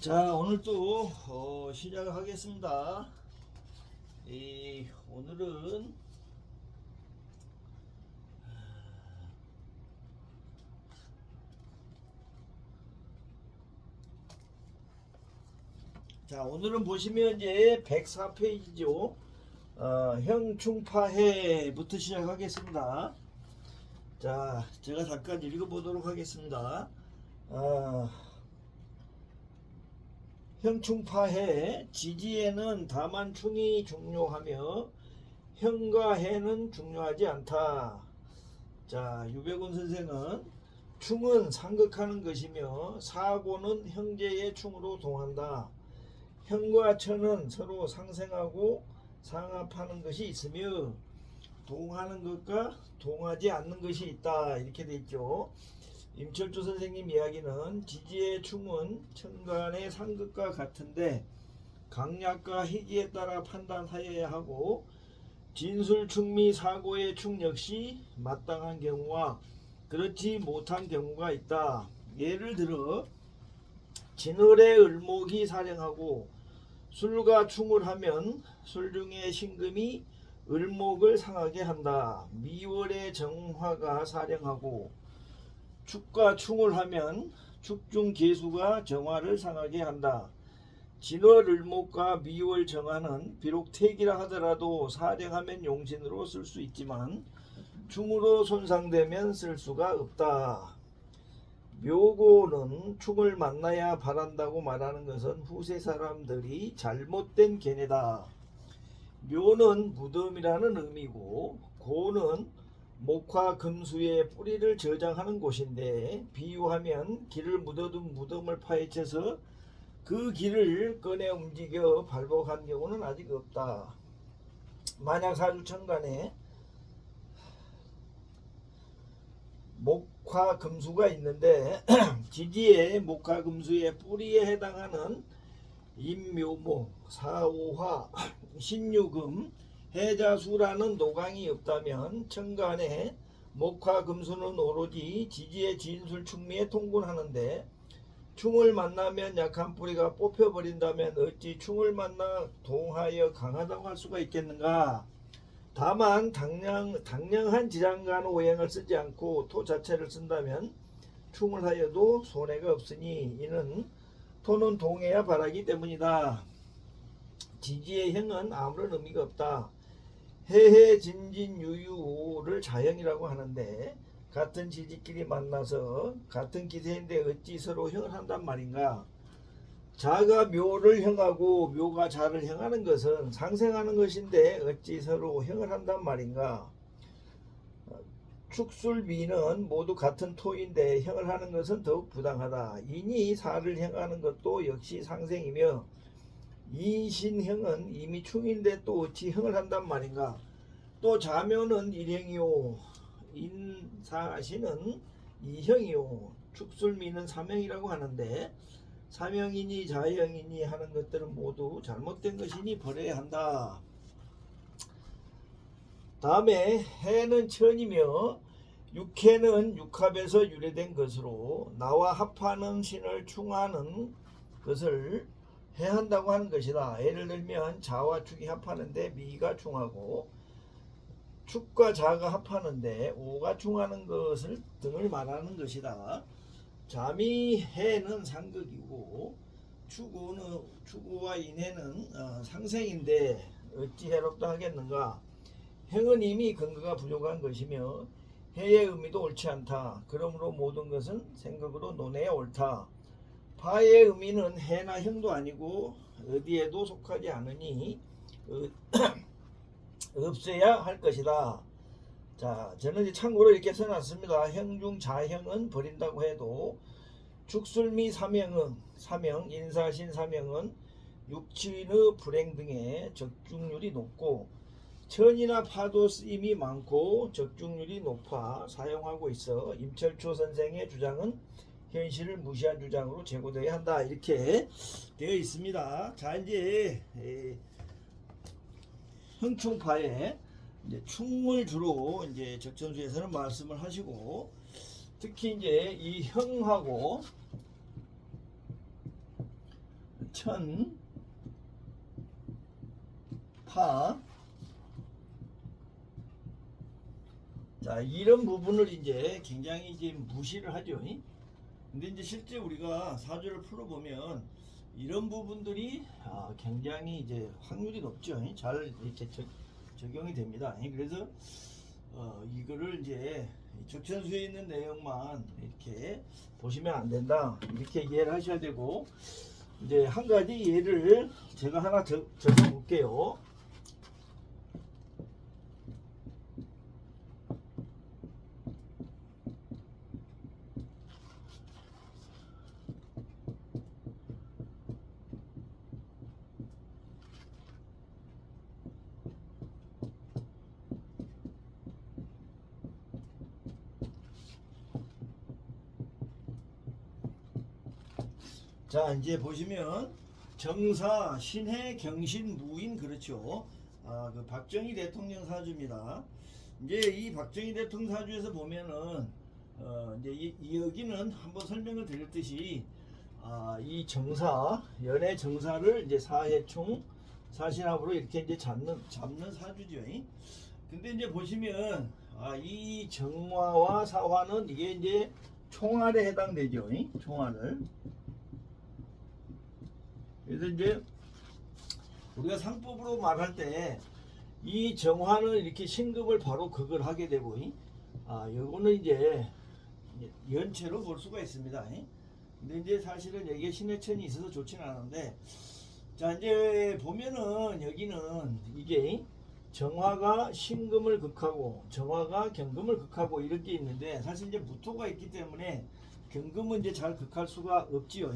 자, 오늘 또 시작하겠습니다. 오늘은 오늘은 보시면 이제 104페이지죠. 형충파해부터 시작하겠습니다. 자, 제가 잠깐 읽어보도록 하겠습니다. 형충파해 지지에는 다만 충이 중요하며 형과 해는 중요하지 않다. 자, 유백운 선생은 충은 상극하는 것이며 사고는 형제의 충으로 동한다. 형과 처는 서로 상생하고 상합하는 것이 있으며 동하는 것과 동하지 않는 것이 있다. 이렇게 돼 있죠. 임철주 선생님 이야기는 지지의 충은 천간의 상극과 같은데 강약과 희기에 따라 판단하여야 하고 진술충 및 사고의 충 역시 마땅한 경우와 그렇지 못한 경우가 있다. 예를 들어 진월의 을목이 사령하고 술과 충을 하면 술 중에 신금이 을목을 상하게 한다. 미월의 정화가 사령하고 축과 충을 하면 축중 계수가 정화를 상하게 한다. 진월 을목과 미월 정화는 비록 택이라 하더라도 사령하면 용신으로 쓸 수 있지만 충으로 손상되면 쓸 수가 없다. 묘고는 충을 만나야 바란다고 말하는 것은 후세 사람들이 잘못된 견해다. 묘는 무덤이라는 의미고 고는 목화 금수의 뿌리를 저장하는 곳인데 비유하면 길을 묻어둔 무덤을 파헤쳐서 그 길을 꺼내 움직여 발복한 경우는 아직 없다. 만약 사주천간에 목화금수가 있는데 지지에 목화금수의 뿌리에 해당하는 임묘목, 사오화, 신유금, 해자수라는 노강이 없다면 천간에 목화금수는 오로지 지지의 진술충미에 통분하는데 충을 만나면 약한 뿌리가 뽑혀버린다면 어찌 충을 만나 동하여 강하다고 할 수가 있겠는가. 다만 당량한 지장간 오행을 쓰지 않고 토 자체를 쓴다면 충을 하여도 손해가 없으니 이는 토는 동해야 바라기 때문이다. 지지의 형은 아무런 의미가 없다. 해해 진진 유유를 자형이라고 하는데 같은 지지끼리 만나서 같은 기세인데 어찌 서로 형을 한단 말인가. 자가 묘를 형하고 묘가 자를 형하는 것은 상생하는 것인데 어찌 서로 형을 한단 말인가. 축술미는 모두 같은 토인데 형을 하는 것은 더욱 부당하다. 인이 사를 형하는 것도 역시 상생이며 인신형은 이미 충인데 또 어찌 형을 한단 말인가. 또 자묘는 일형이요 인사시는 이형이요 축술미는 삼형이라고 하는데 삼형이니 자형이니 하는 것들은 모두 잘못된 것이니 버려야 한다. 다음에 해는 천이며 육해는 육합에서 유래된 것으로 나와 합하는 신을 충하는 것을 해한다고 하는 것이다. 예를 들면 자와 축이 합하는데 미가 충하고 축과 자가 합하는데 오가 충하는 것을 등을 말하는 것이다. 자미해는 상극이고 추구와 인해는 상생인데 어찌 해롭다 하겠는가. 행은 이미 근거가 부족한 것이며 해의 의미도 옳지 않다. 그러므로 모든 것은 생각으로 논해야 옳다. 파의 의미는 해나 형도 아니고 어디에도 속하지 않으니 없어야 할 것이다. 자, 저는 참고로 이렇게 써놨습니다. 형중 자형은 버린다고 해도 축술미 삼형, 인사신 삼형은 육친의 불행 등의 적중률이 높고 천이나 파도 쓰임이 많고 적중률이 높아 사용하고 있어 임철초 선생의 주장은 현실을 무시한 주장으로 제고되어야 한다. 이렇게 되어 있습니다. 자, 이제 형충파에 이제 충을 주로 이제 적천수에서는 말씀을 하시고 특히 이제 이 형하고 천, 파. 자, 이런 부분을 이제 굉장히 이제 무시를 하죠. 근데 이제 실제 우리가 사주를 풀어보면 이런 부분들이 굉장히 이제 확률이 높죠. 잘 이렇게 적용이 됩니다. 그래서 이거를 이제 적천수에 있는 내용만 이렇게 보시면 안 된다. 이렇게 이해를 하셔야 되고, 이제 한 가지 예를 제가 하나 적어 볼게요. 자, 이제 보시면 정사, 신해, 경신, 무인, 그렇죠. 그 박정희 대통령 사주입니다. 이제 이 박정희 대통령 사주에서 보면은 이제 여기는 한번 설명을 드렸듯이 이 정사, 연애 정사를 이제 사해충, 사신합으로 이렇게 이제 잡는 사주죠. 근데 이제 보시면 이 정화와 사화는 이게 이제 총알에 해당되죠. 총알을. 그래서 이제 우리가 상법으로 말할 때 이 정화는 이렇게 신금을 바로 극을 하게 되고, 요거는 이제 연체로 볼 수가 있습니다. 근데 이제 사실은 여기에 신해천이 있어서 좋지는 않은데, 자, 이제 보면은 여기는 이게 정화가 신금을 극하고 정화가 경금을 극하고 이렇게 있는데, 사실 이제 무토가 있기 때문에 경금은 이제 잘 극할 수가 없지요.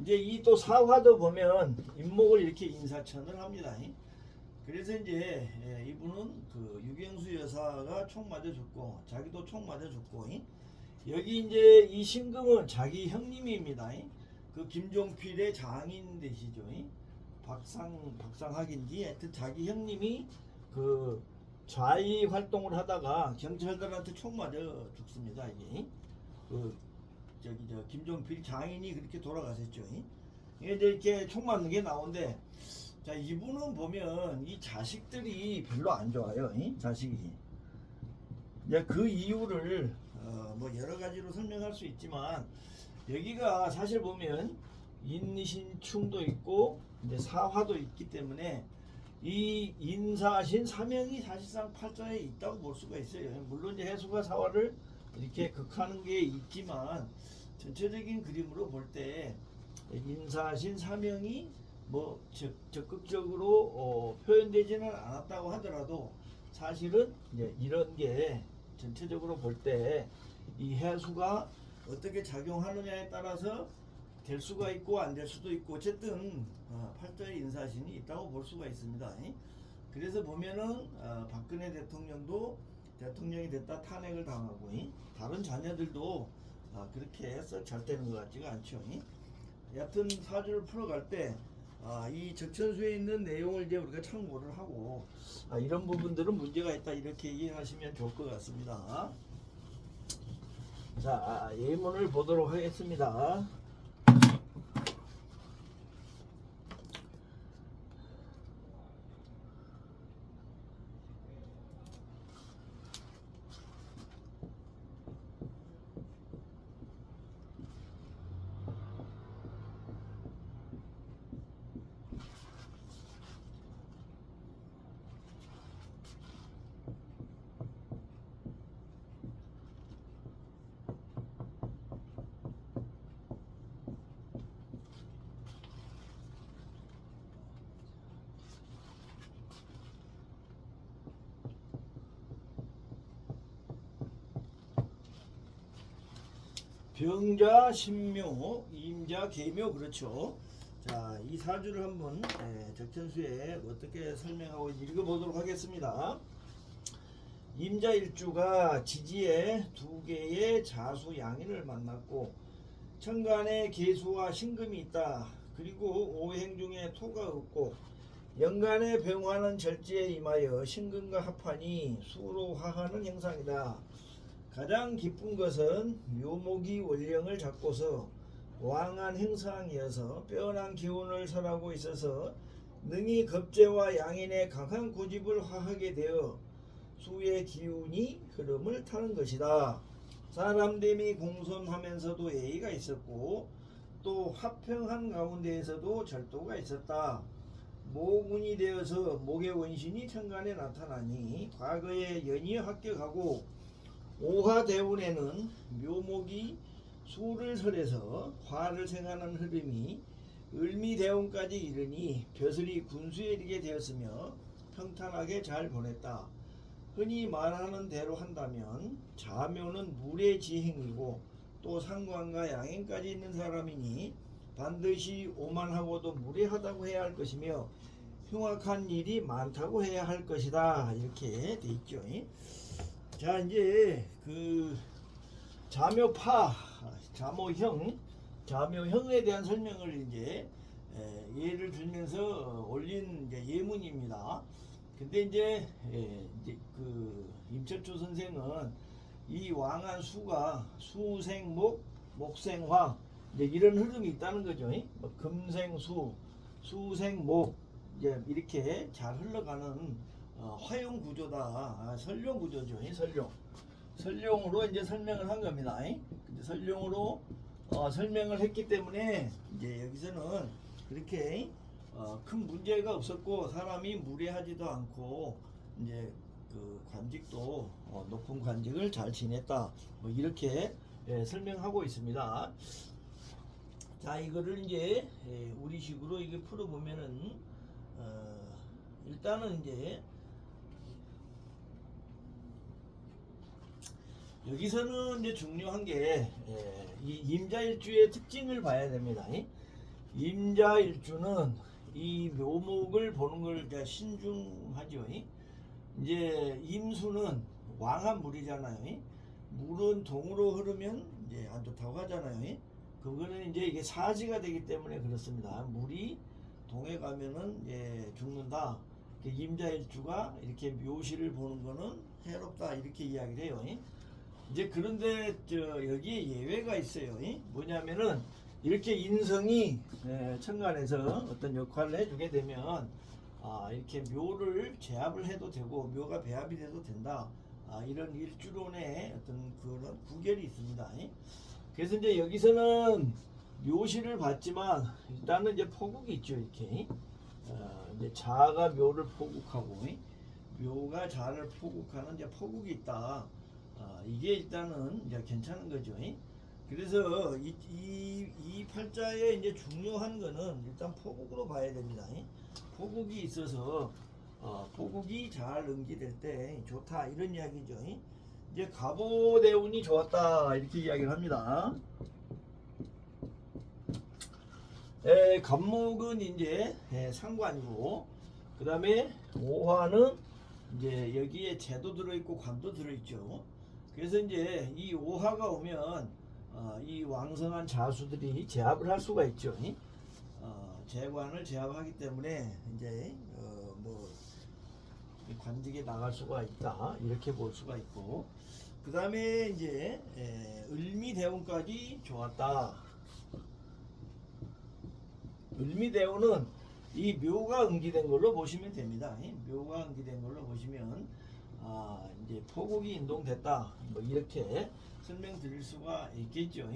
이제 이 또 사화도 보면 임목을 이렇게 인사천을 합니다. 그래서 이제 이분은 그 유경수 여사가 총 맞아 죽고 자기도 총 맞아 죽고, 여기 이제 이 신금은 자기 형님입니다. 그 김종필의 장인 되시죠. 박상학인지 하여튼 자기 형님이 그 좌익 활동을 하다가 경찰들한테 총 맞아 죽습니다. 이게 저 김종필 장인이 그렇게 돌아가셨죠. 이게 이제 이렇게 총 맞는 게 나오는데, 자, 이분은 보면 이 자식들이 별로 안 좋아요. 자식이. 이제 그 이유를 뭐 여러 가지로 설명할 수 있지만, 여기가 사실 보면 인신충도 있고 이제 사화도 있기 때문에 이 인사신 사명이 사실상 팔자에 있다고 볼 수가 있어요. 물론 이제 해수가 사화를 이렇게 극하는 게 있지만 전체적인 그림으로 볼 때 인사신 사명이 뭐 적극적으로 표현되지는 않았다고 하더라도, 사실은 이제 이런 게 전체적으로 볼 때 이 해수가 어떻게 작용하느냐에 따라서 될 수가 있고 안 될 수도 있고, 어쨌든 팔자의 인사신이 있다고 볼 수가 있습니다. 그래서 보면은 박근혜 대통령도 대통령이 됐다 탄핵을 당하고, 다른 자녀들도 그렇게 썩 잘 되는 것 같지가 않죠. 여하튼 사주를 풀어갈 때 이 적천수에 있는 내용을 이제 우리가 참고를 하고, 이런 부분들은 문제가 있다 이렇게 이해하시면 좋을 것 같습니다. 자, 예문을 보도록 하겠습니다. 병자 신묘, 임자 계묘, 그렇죠. 자, 이 사주를 한번 적천수에 어떻게 설명하고 읽어보도록 하겠습니다. 임자 일주가 지지에 두 개의 자수 양인을 만났고 천간에 계수와 신금이 있다. 그리고 오행 중에 토가 없고 연간에 병화는 절지에 임하여 신금과 합하니 수로 화하는 형상이다. 가장 기쁜 것은 묘목이 원령을 잡고서 왕한 행상이어서 빼어난 기운을 설하고 있어서 능히 급제와 양인의 강한 고집을 화하게 되어 수의 기운이 흐름을 타는 것이다. 사람됨이 공손하면서도 예의가 있었고 또 화평한 가운데에서도 절도가 있었다. 모군이 되어서 목의 원신이 천간에 나타나니 과거에 연이 합격하고 오화대운에는 묘목이 수를 설해서 화를 생하는 흐름이 을미대운까지 이르니 벼슬이 군수에 이르게 되었으며 평탄하게 잘 보냈다. 흔히 말하는 대로 한다면 자묘는 물의 지행이고 또 상관과 양행까지 있는 사람이니 반드시 오만하고도 무례하다고 해야 할 것이며 흉악한 일이 많다고 해야 할 것이다. 이렇게 돼 있죠. 자, 이제 그 자묘파, 자묘형에 대한 설명을 이제 예를 들면서 올린 이제 예문입니다. 근데 이제 그 임철조 선생은 이 왕한 수가 수생목, 목생화 이제 이런 흐름이 있다는 거죠. 뭐 금생수, 수생목 이제 이렇게 잘 흘러가는 화용 구조다. 설룡 구조죠. 설룡으로 이제 설명을 한 겁니다. 근데 설룡으로 설명을 했기 때문에 이제 여기서는 그렇게 큰 문제가 없었고 사람이 무례하지도 않고 이제 그 관직도 높은 관직을 잘 지냈다. 뭐 이렇게 설명하고 있습니다. 자, 이거를 이제 우리식으로 이게 풀어보면은 일단은 이제 여기서는 이제 중요한 게 이 임자일주의 특징을 봐야 됩니다. 임자일주는 이 묘목을 보는 걸 이제 신중하죠. 이제 임수는 왕한 물이잖아요. 물은 동으로 흐르면 이제 안 좋다고 하잖아요. 그거는 이제 이게 사지가 되기 때문에 그렇습니다. 물이 동에 가면은 죽는다. 임자일주가 이렇게 묘시를 보는 거는 해롭다 이렇게 이야기를 해요. 이제 그런데 여기에 예외가 있어요. 뭐냐면은 이렇게 인성이 천간에서 어떤 역할을 해주게 되면 이렇게 묘를 제압을 해도 되고 묘가 배합이 돼도 된다. 이런 일주론의 어떤 그런 구결이 있습니다. 그래서 이제 여기서는 묘시를 봤지만 일단은 이제 포국이 있죠. 이렇게 이제 자가 묘를 포국하고 묘가 자를 포국하는 이제 포국이 있다. 이게 일단은 이제 괜찮은 거죠. 그래서 이 팔자에 이제 중요한 거는 일단 포국으로 봐야 됩니다. 포국이 있어서 포국이 잘 응기될 때 좋다 이런 이야기죠. 이제 갑오대운이 좋았다 이렇게 이야기를 합니다. 갑목은 이제 상관이고 그 다음에 오화는 이제 여기에 재도 들어있고 관도 들어있죠. 그래서 이제 이 오화가 오면 이 왕성한 자수들이 제압을 할 수가 있죠. 재관을 제압하기 때문에 이제 뭐 관직에 나갈 수가 있다 이렇게 볼 수가 있고 그 다음에 이제 을미대운까지 좋았다. 을미대운은 이 묘가 응기된 걸로 보시면 됩니다. 묘가 응기된 걸로 보시면 이제 포국이 인동됐다. 뭐 이렇게 설명드릴 수가 있겠죠.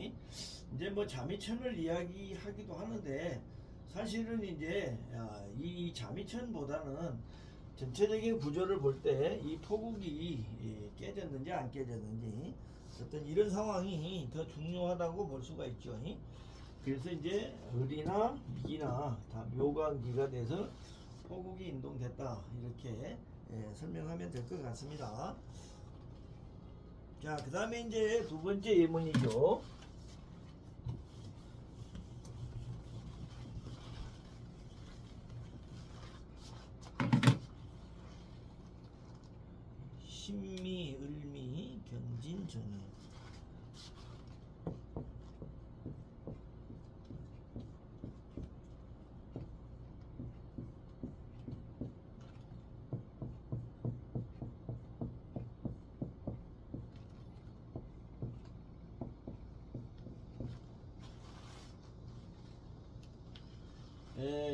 이제 뭐 자미천을 이야기하기도 하는데 사실은 이제 이 자미천보다는 전체적인 구조를 볼 때 이 포국이 깨졌는지 안 깨졌는지 어떤 이런 상황이 더 중요하다고 볼 수가 있죠. 그래서 이제 을이나 미기나 다 묘가 기가 돼서 포국이 인동됐다 이렇게 설명하면 될 것 같습니다. 자, 그 다음에 이제 두 번째 예문이죠. 신미, 을미, 견진, 정인.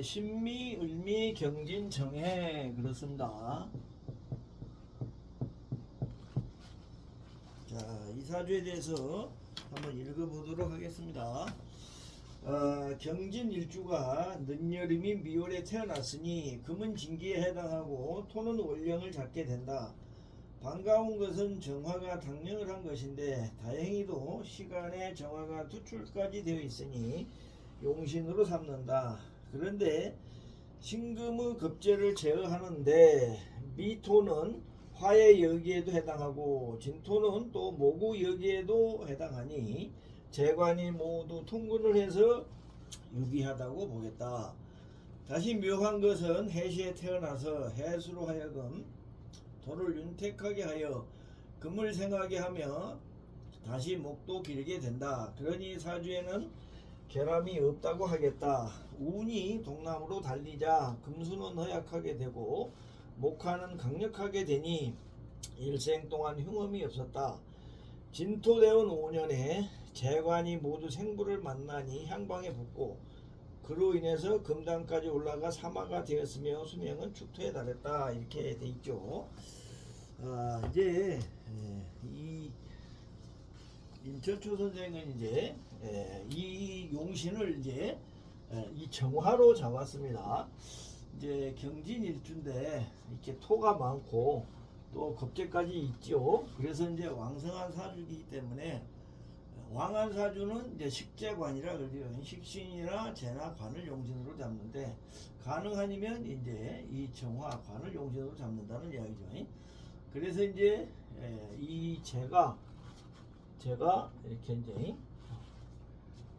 신미, 을미, 경진, 정해 그렇습니다. 자, 이 사주에 대해서 한번 읽어보도록 하겠습니다. 경진 일주가 늦여름이 미월에 태어났으니 금은 진기에 해당하고 토는 월령을 잡게 된다. 반가운 것은 정화가 당령을 한 것인데 다행히도 시간에 정화가 투출까지 되어 있으니 용신으로 삼는다. 그런데 신금의 급제를 제어하는데 미토는 화의 여기에도 해당하고 진토는 또 모구 여기에도 해당하니 재관이 모두 통근을 해서 유기하다고 보겠다. 다시 묘한 것은 해시에 태어나서 해수로 하여금 도를 윤택하게 하여 금을 생하게 하며 다시 목도 길게 된다. 그러니 사주에는 결함이 없다고 하겠다. 운이 동남으로 달리자 금수는 허약하게 되고 목화는 강력하게 되니 일생 동안 흉음이 없었다. 진토되온 5년에 재관이 모두 생부를 만나니 향방에 붙고 그로 인해서 금단까지 올라가 사마가 되었으며 수명은 축토에 달했다. 이렇게 돼 있죠. 이제 이 임철초 선생은 이제 이 용신을 이제 이 정화로 잡았습니다. 이제 경진일주인데 이렇게 토가 많고 또 겁재까지 있죠. 그래서 이제 왕성한 사주이기 때문에 왕한 사주는 이제 식재관이라 그러죠. 식신이나 재나 관을 용신으로 잡는데 가능하면 이제 이 정화 관을 용신으로 잡는다는 이야기죠. 그래서 이제 이 제가 이렇게 이제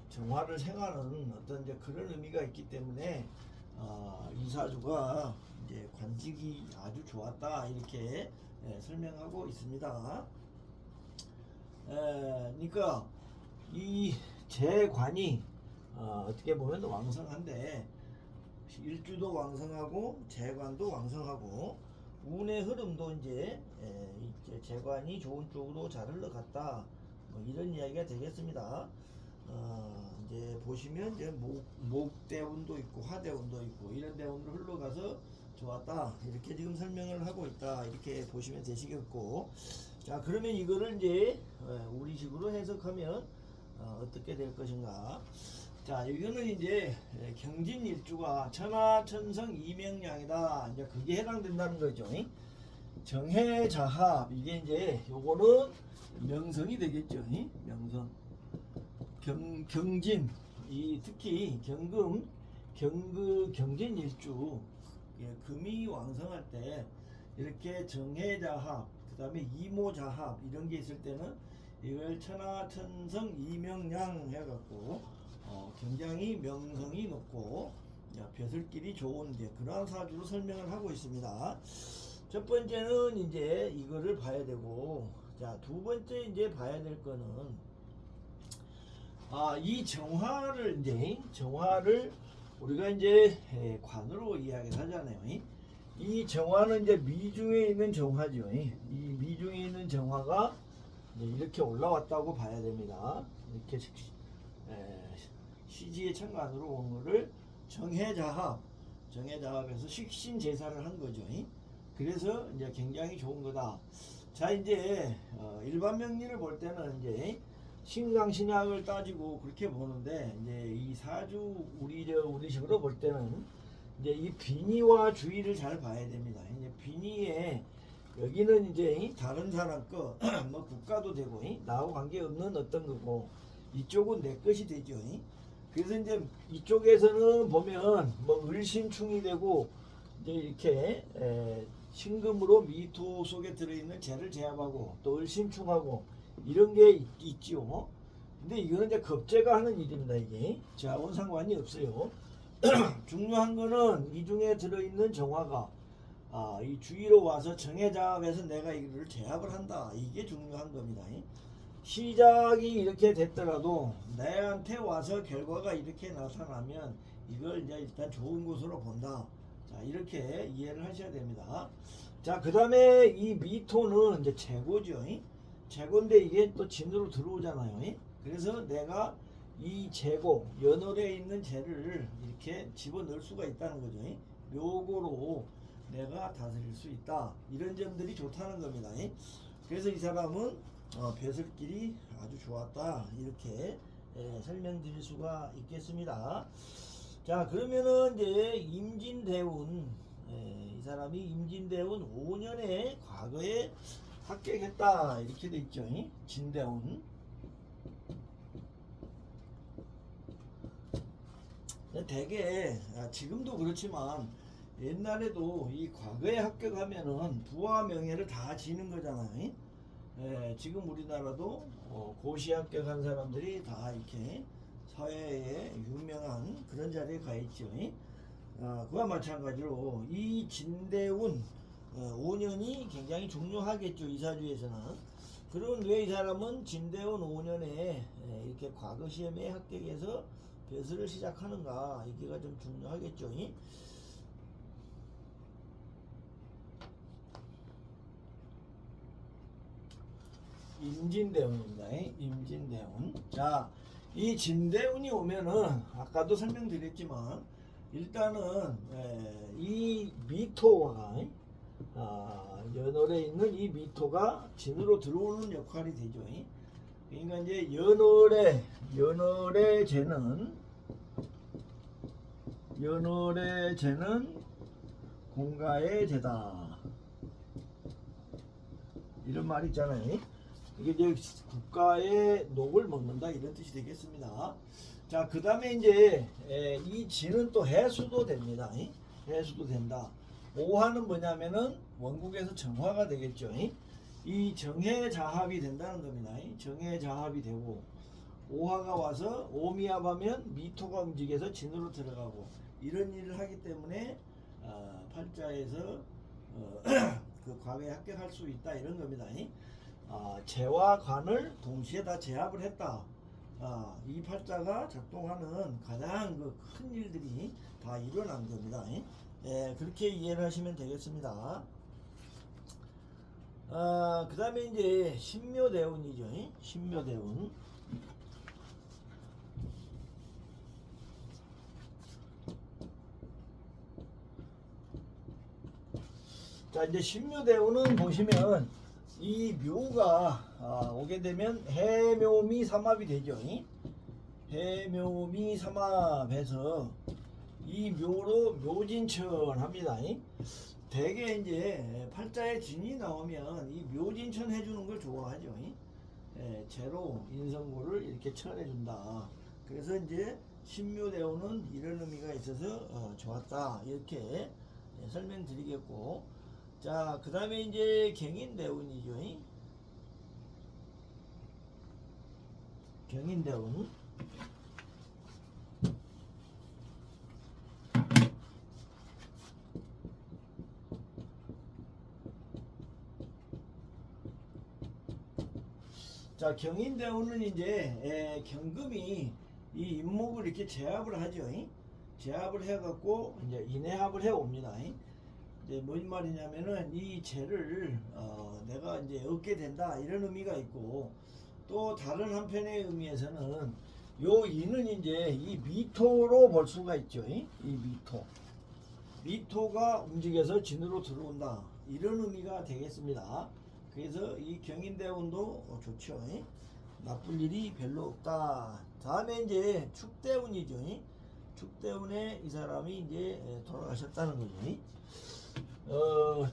정화를 생하는 어떤 이제 그런 의미가 있기 때문에 이 사주가 이제 관직이 아주 좋았다 이렇게 설명하고 있습니다. 그러니까 이 재관이 어떻게 보면 왕성한데 일주도 왕성하고 재관도 왕성하고 운의 흐름도 이제 재관이 좋은 쪽으로 잘 흘러갔다. 뭐 이런 이야기가 되겠습니다. 이제 보시면 이제 목대운도 있고 화대운도 있고 이런 대운으로 흘러가서 좋았다 이렇게 지금 설명을 하고 있다 이렇게 보시면 되시겠고, 자 그러면 이거를 이제 우리식으로 해석하면 어떻게 될 것인가. 자 이거는 이제 경진일주가 천하천성 이명량이다 이제 그게 해당된다는 거죠. 정해자합 이게 이제 요거는 명성이 되겠죠. 명성 경진 이 특히 경진일주 금이 왕성할 때 이렇게 정해자합 그 다음에 이모자합 이런 게 있을 때는 이걸 천하천성 이명량 해갖고 굉장히 명성이 높고 벼슬길이 좋은 그러한 사주로 설명을 하고 있습니다. 첫 번째는 이제 이거를 봐야 되고, 자 두 번째 이제 봐야 될 거는 이 정화를 우리가 이제 관으로 이야기를 하잖아요. 이 정화는 이제 미중에 있는 정화죠. 이 미중에 있는 정화가 이렇게 올라왔다고 봐야 됩니다. 이렇게 시지의 천간으로 온 거를 정해자합에서 식신제사를 한 거죠. 그래서 이제 굉장히 좋은 거다. 자 이제 일반 명리를 볼 때는 이제 신강신약을 따지고 그렇게 보는데 이제 이 사주 우리식으로 볼 때는 이제 이 비니와 주의를 잘 봐야 됩니다. 이제 비니에 여기는 이제 다른 사람 거 뭐 국가도 되고 나하고 관계없는 어떤 거고 이쪽은 내 것이 되죠. 그래서 이제 이쪽에서는 보면 뭐 을신충이 되고 이제 이렇게 신금으로 미토 속에 들어있는 재를 제압하고 또 을신충하고 이런 게 있지요. 근데 이거는 이제 겁재가 하는 일입니다. 이게 자원 상관이 없어요. 중요한 거는 이 중에 들어있는 정화가 이 주위로 와서 정해자합에서 내가 이거를 제압을 한다. 이게 중요한 겁니다. 시작이 이렇게 됐더라도 내한테 와서 결과가 이렇게 나타나면 이걸 이제 일단 좋은 것으로 본다. 자 이렇게 이해를 하셔야 됩니다. 자 그 다음에 이 미토는 이제 재고죠. 재고인데 이게 또 진으로 들어오잖아요. 그래서 내가 이 재고 연월에 있는 재를 이렇게 집어넣을 수가 있다는 거죠. 묘고로 내가 다스릴 수 있다. 이런 점들이 좋다는 겁니다. 그래서 이 사람은 벼슬길이 아주 좋았다. 이렇게 설명드릴 수가 있겠습니다. 자, 그러면은 이제 임진대운, 이 사람이 임진대운 5년에 과거에 합격했다. 이렇게 돼 있죠. 진대운. 대개 지금도 그렇지만 옛날에도 이 과거에 합격하면은 부와 명예를 다 지는 거잖아요. 지금 우리나라도 고시 합격한 사람들이 다 이렇게 사회에 유명한 그런 자리에 가 있죠. 그와 마찬가지로 이 진대운 5년이 굉장히 중요하겠죠. 이사주에서는. 그러면 왜 이 사람은 진대운 5년에 이렇게 과거 시험에 합격해서 벼슬을 시작하는가, 이게가 좀 중요하겠죠. 임진대운입니다. 임진대운. 자, 이 진대운이 오면은 아까도 설명드렸지만 일단은 이 미토가 연월에 있는 이 미토가 진으로 들어오는 역할이 되죠. 그러니까 이제 연월의 재는 공가의 재다. 이런 말이 있잖아요. 이게 이제 국가의 녹을 먹는다 이런 뜻이 되겠습니다. 자, 그 다음에 이제 이 진은 또 해수도 됩니다. 해수도 된다. 오화는 뭐냐면은 원국에서 정화가 되겠죠. 이 정해자합이 된다는 겁니다. 정해자합이 되고 오화가 와서 오미합하면 미토가 움직여서 진으로 들어가고 이런 일을 하기 때문에 팔자에서 그 과거에 합격할 수 있다 이런 겁니다. 재와 관을 동시에 다 제압을 했다. 이 팔자가 작동하는 가장 그 큰 일들이 다 일어난 겁니다. 그렇게 이해를 하시면 되겠습니다. 그 다음에 이제 신묘대운이죠. 신묘대운. 자, 이제 신묘대운은 보시면 이 묘가 오게 되면 해묘미 삼합이 되죠. 해묘미 삼합해서 이 묘로 묘진천 합니다. 대개 이제 팔자에 진이 나오면 이 묘진천 해주는 걸 좋아하죠. 재로 인성고를 이렇게 천해준다. 그래서 이제 신묘대운은 이런 의미가 있어서 좋았다. 이렇게 설명드리겠고, 자, 그 다음에 이제 경인대운이죠. 경인대운. 자, 경인대운은 이제 경금이 이 임목을 이렇게 제압을 하죠. 제압을 해갖고 이제 인해합을 해 옵니다. 이제 뭔 말이냐면은 이 재를 내가 이제 얻게 된다 이런 의미가 있고, 또 다른 한편의 의미에서는 요 인은 이제 이 미토로 볼 수가 있죠. 이 미토가 움직여서 진으로 들어온다 이런 의미가 되겠습니다. 그래서 이 경인대운도 좋죠. 나쁠 일이 별로 없다. 다음에 이제 축대운이죠. 축대운에 이 사람이 이제 돌아가셨다는 거죠.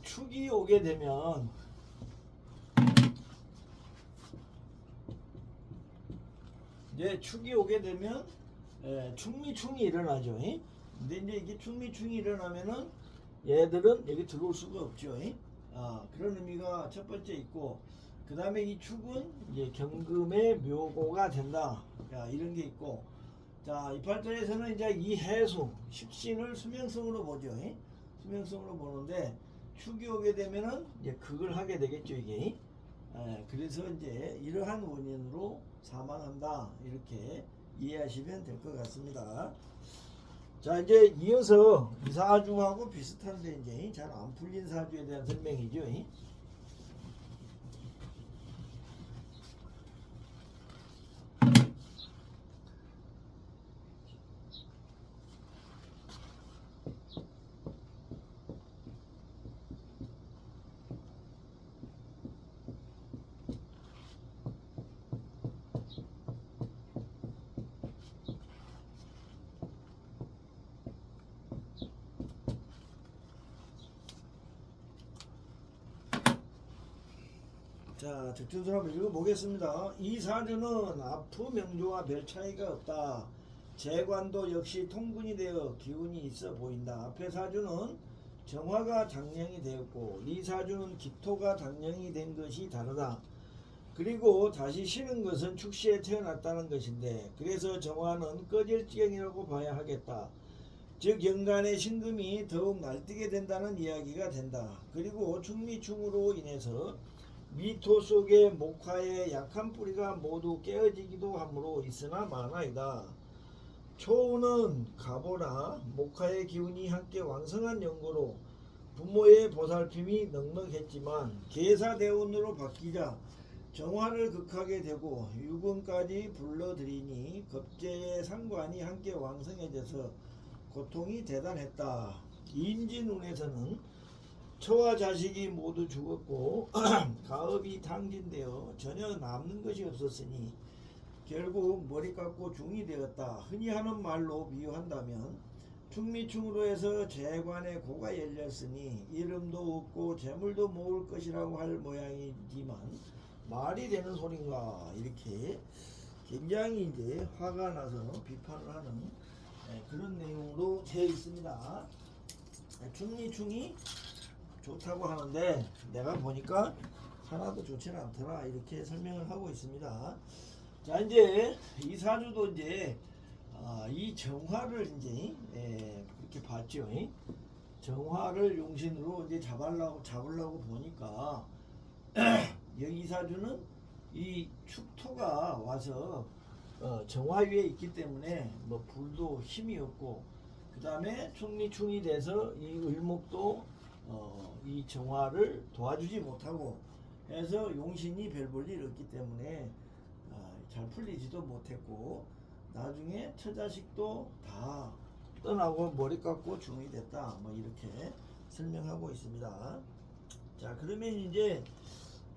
축이 오게 되면 이제 축이 오게 되면 충미충이 일어나죠. 근데 이제 이게 충미충이 일어나면은 얘들은 여기 들어올 수가 없죠. 그런 의미가 첫 번째 있고, 그 다음에 이 축은 이제 경금의 묘고가 된다. 자, 이런 게 있고, 자, 이 팔자에서는 이제 이 해수, 식신을 수명성으로 보죠. 수명성으로 보는데, 축이 오게 되면은 이제 극을 하게 되겠죠, 이게. 그래서 이제 이러한 원인으로 사망한다. 이렇게 이해하시면 될 것 같습니다. 자, 이제 이어서 이 사주하고 비슷한데 이제 잘 안 풀린 사주에 대한 설명이죠. 자, 적준수를 한번 읽어보겠습니다. 이 사주는 아프 명조와 별 차이가 없다. 재관도 역시 통분이 되어 기운이 있어 보인다. 앞의 사주는 정화가 당령이 되었고 이 사주는 기토가 당령이 된 것이 다르다. 그리고 다시 쉬는 것은 축시에 태어났다는 것인데 그래서 정화는 꺼질 지경이라고 봐야 하겠다. 즉 연간의 신금이 더욱 날뛰게 된다는 이야기가 된다. 그리고 충미충으로 인해서 미토 속의 목화의 약한 뿌리가 모두 깨어지기도 하므로 있으나 마나이다. 초우는 가보나 목화의 기운이 함께 왕성한 연고로 부모의 보살핌이 넉넉했지만 계사대운으로 바뀌자 정화를 극하게 되고 유금까지 불러들이니 겁재의 상관이 함께 왕성해져서 고통이 대단했다. 임진운에서는 처와 자식이 모두 죽었고 가업이 탕진되어 전혀 남는 것이 없었으니 결국 머리 깎고 중이 되었다. 흔히 하는 말로 비유한다면 충미충으로 해서 재관의 고가 열렸으니 이름도 없고 재물도 모을 것이라고 할 모양이지만 말이 되는 소린가 이렇게 굉장히 이제 화가 나서 비판을 하는 그런 내용으로 되어 있습니다. 충미충이 좋다고 하는데 내가 보니까 하나도 좋지는 않더라 이렇게 설명을 하고 있습니다. 자 이제 이 사주도 이제 이 정화를 이제 그렇게 봤죠. 정화를 용신으로 이제 잡으려고 보니까 여기 이 사주는 이 축토가 와서 정화 위에 있기 때문에 뭐 불도 힘이 없고 그 다음에 충미충이 돼서 이 을목도 이 정화를 도와주지 못하고 해서 용신이 별 볼 일 없기 때문에 잘 풀리지도 못했고 나중에 처자식도 다 떠나고 머리 깎고 중이 됐다 뭐 이렇게 설명하고 있습니다. 자 그러면 이제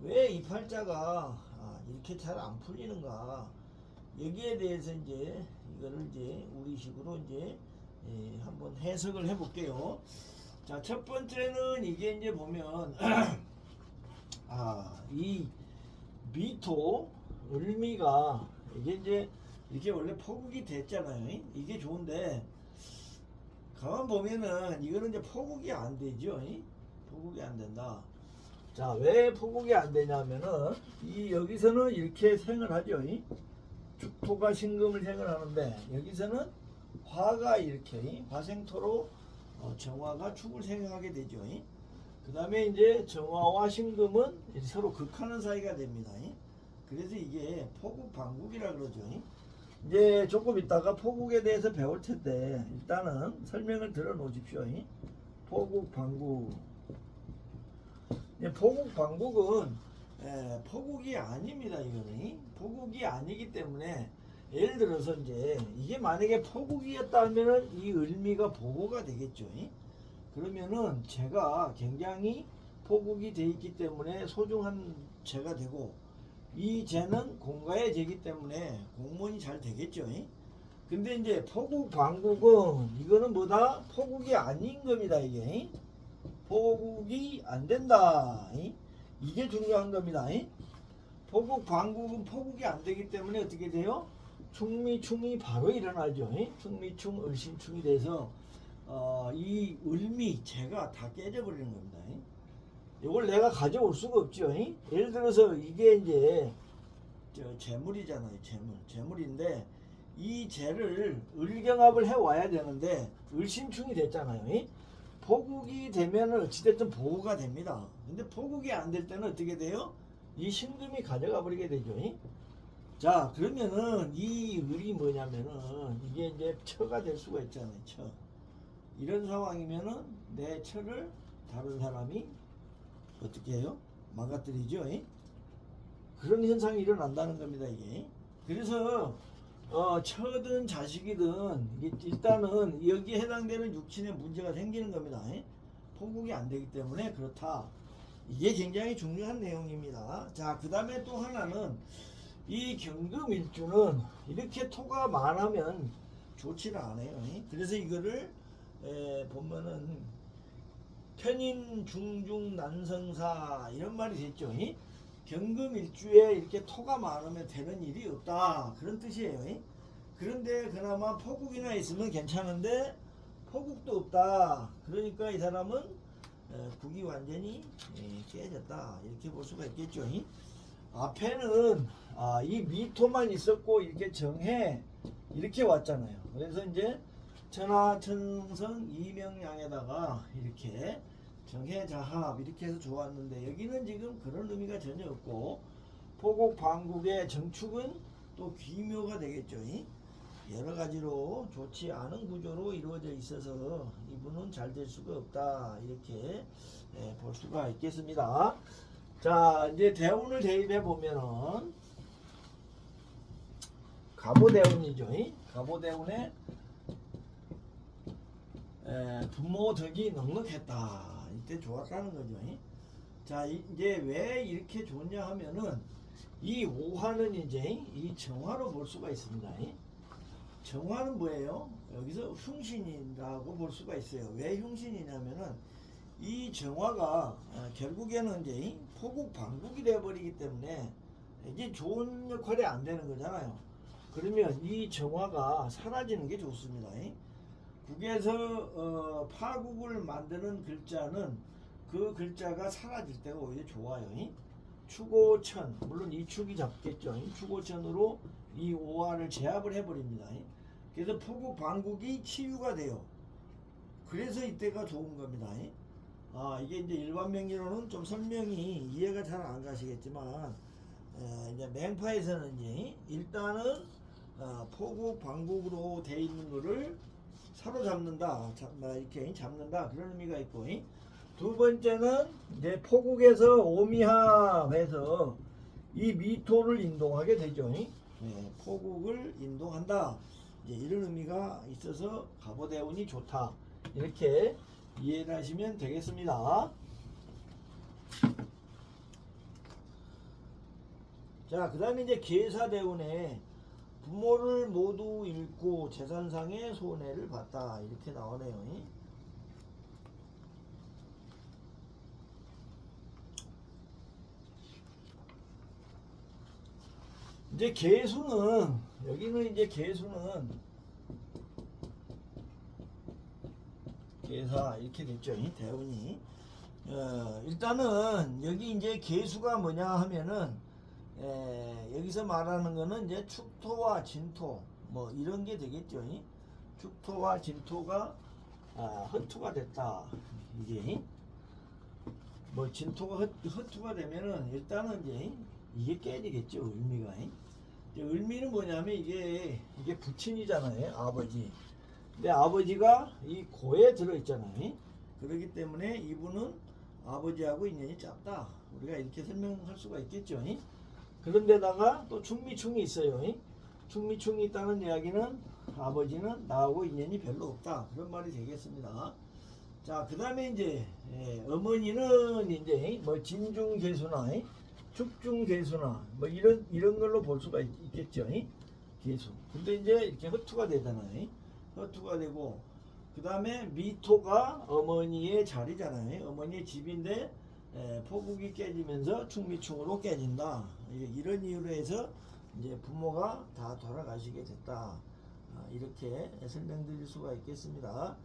왜 이 팔자가 이렇게 잘 안 풀리는가 여기에 대해서 이제 이거를 이제 우리식으로 이제 한번 해석을 해볼게요. 자, 첫 번째는 이게 이제 보면 이 미토 을미가 이게 이제 이렇게 원래 포국이 됐잖아요. 이게 좋은데 가만 보면은 이거는 이제 포국이 안 되죠. 포국이 안 된다. 자, 왜 포국이 안 되냐면은 이 여기서는 이렇게 생을 하죠. 축토가 신금을 생을 하는데 여기서는 화가 이렇게 화생토로 정화가 축을 생하게 되죠. 그 다음에 이제 정화와 신금은 서로 극하는 사이가 됩니다. 그래서 이게 포국 방국이라 그러죠. 이제 조금 있다가 포국에 대해서 배울 텐데 일단은 설명을 들어 놓으십시오. 포국 방국. 포국 방국은 포국이 아닙니다. 이거는 포국이 아니기 때문에 예를 들어서 이제 이게 만약에 포국이었다 하면은 이 을미가 보고가 되겠죠. 그러면은 제가 굉장히 포국이 돼 있기 때문에 소중한 제가 되고 이 재는 공가의 재기 때문에 공무원이 잘 되겠죠. 근데 이제 포국 방국은 이거는 뭐다? 포국이 아닌 겁니다. 이게 포국이 안 된다. 이게 중요한 겁니다. 포국 방국은 포국이 안 되기 때문에 어떻게 돼요? 충미충이 바로 일어나죠. 충미충 을신충이 돼서 이 을미 재가 다 깨져버리는 겁니다. 이걸 내가 가져올 수가 없죠. 예를 들어서 이게 이제 재물이잖아요. 재물인데 이 재를 을경합을 해 와야 되는데 을신충이 됐잖아요. 포국이 되면은 어찌됐든 보호가 됩니다. 근데 포국이 안 될 때는 어떻게 돼요? 이 신금이 가져가 버리게 되죠. 자 그러면은 이 을이 뭐냐면은 이게 이제 처가 될 수가 있잖아요. 처. 이런 상황이면은 내 처를 다른 사람이 어떻게 해요? 망가뜨리죠. 그런 현상이 일어난다는 겁니다. 이게. 그래서 처든 자식이든 이게 일단은 여기에 해당되는 육친에 문제가 생기는 겁니다. 포국이 안 되기 때문에 그렇다. 이게 굉장히 중요한 내용입니다. 자, 그 다음에 또 하나는 이 경금일주는 이렇게 토가 많으면 좋지는 않아요. 그래서 이거를 보면은 편인 중중 난성사 이런 말이 됐죠. 경금일주에 이렇게 토가 많으면 되는 일이 없다 그런 뜻이에요. 그런데 그나마 포국이나 있으면 괜찮은데 포국도 없다. 그러니까 이 사람은 국이 완전히 깨졌다 이렇게 볼 수가 있겠죠. 앞에는 이 미토만 있었고 이렇게 정해 이렇게 왔잖아요. 그래서 이제 천하천성 이명양에다가 이렇게 정해자합 이렇게 해서 좋았는데 여기는 지금 그런 의미가 전혀 없고 포국방국의 정축은 또 귀묘가 되겠죠. 여러 가지로 좋지 않은 구조로 이루어져 있어서 이분은 잘 될 수가 없다 이렇게 볼 수가 있겠습니다. 자, 이제 대운을 대입해 보면은 갑오대운이죠. 갑오대운에 부모덕이 넉넉했다. 이때 좋았다는 거죠. 자, 이제 왜 이렇게 좋냐 하면은 이 오화는 이제 이 정화로 볼 수가 있습니다. 정화는 뭐예요? 여기서 흉신이라고 볼 수가 있어요. 왜 흉신이냐면은 이 정화가 결국에는 이제 포국 방국이 되어버리기 때문에 이게 좋은 역할이 안 되는 거잖아요. 그러면 이 정화가 사라지는 게 좋습니다. 국에서 파국을 만드는 글자는 그 글자가 사라질 때가 오히려 좋아요. 축오천, 물론 이 축이 잡겠죠. 축오천으로 이 오화를 제압을 해버립니다. 그래서 포국 방국이 치유가 돼요. 그래서 이때가 좋은 겁니다. 이게 이제 일반 명리로는 좀 설명이 이해가 잘 안 가시겠지만 이제 맹파에서는 이제 일단은 포국 방국으로 돼 있는 거를 사로잡는다, 이렇게 잡는다 그런 의미가 있고, 두 번째는 이제 포국에서 오미합해서 이 미토를 인동하게 되죠. 포국을 인동한다. 이제 이런 의미가 있어서 갑오대운이 좋다. 이렇게 이해를 하시면 되겠습니다. 자, 그 다음에 이제 계사대운에 부모를 모두 잃고 재산상의 손해를 봤다. 이렇게 나오네요. 이제 계수는, 여기는 이제 계수는 계사 이렇게 됐죠. 대운이. 일단은 여기 이제 계수가 뭐냐 하면은 여기서 말하는 거는 이제 축토와 진토 뭐 이런 게 되겠죠. 축토와 진토가 허투가 됐다. 이게 뭐 진토가 허투가 되면은 일단은 이게 깨지겠죠. 을미가. 을미는 뭐냐면 이게 부친이잖아요. 아버지. 근데 아버지가 이 고에 들어있잖아요. 그렇기 때문에 이분은 아버지하고 인연이 짧다. 우리가 이렇게 설명할 수가 있겠죠. 그런데다가 또 충미충이 있어요. 충미충이 있다는 이야기는 아버지는 나하고 인연이 별로 없다. 그런 말이 되겠습니다. 자, 그 다음에 이제 어머니는 이제 뭐 진중계수나 축중계수나 뭐 이런 걸로 볼 수가 있겠죠. 계수. 근데 이제 이렇게 허투가 되잖아요. 허투가 되고, 그 다음에 미토가 어머니의 자리잖아요. 어머니의 집인데 포국이 깨지면서 충미충으로 깨진다. 이런 이유로 해서 이제 부모가 다 돌아가시게 됐다. 이렇게 설명드릴 수가 있겠습니다.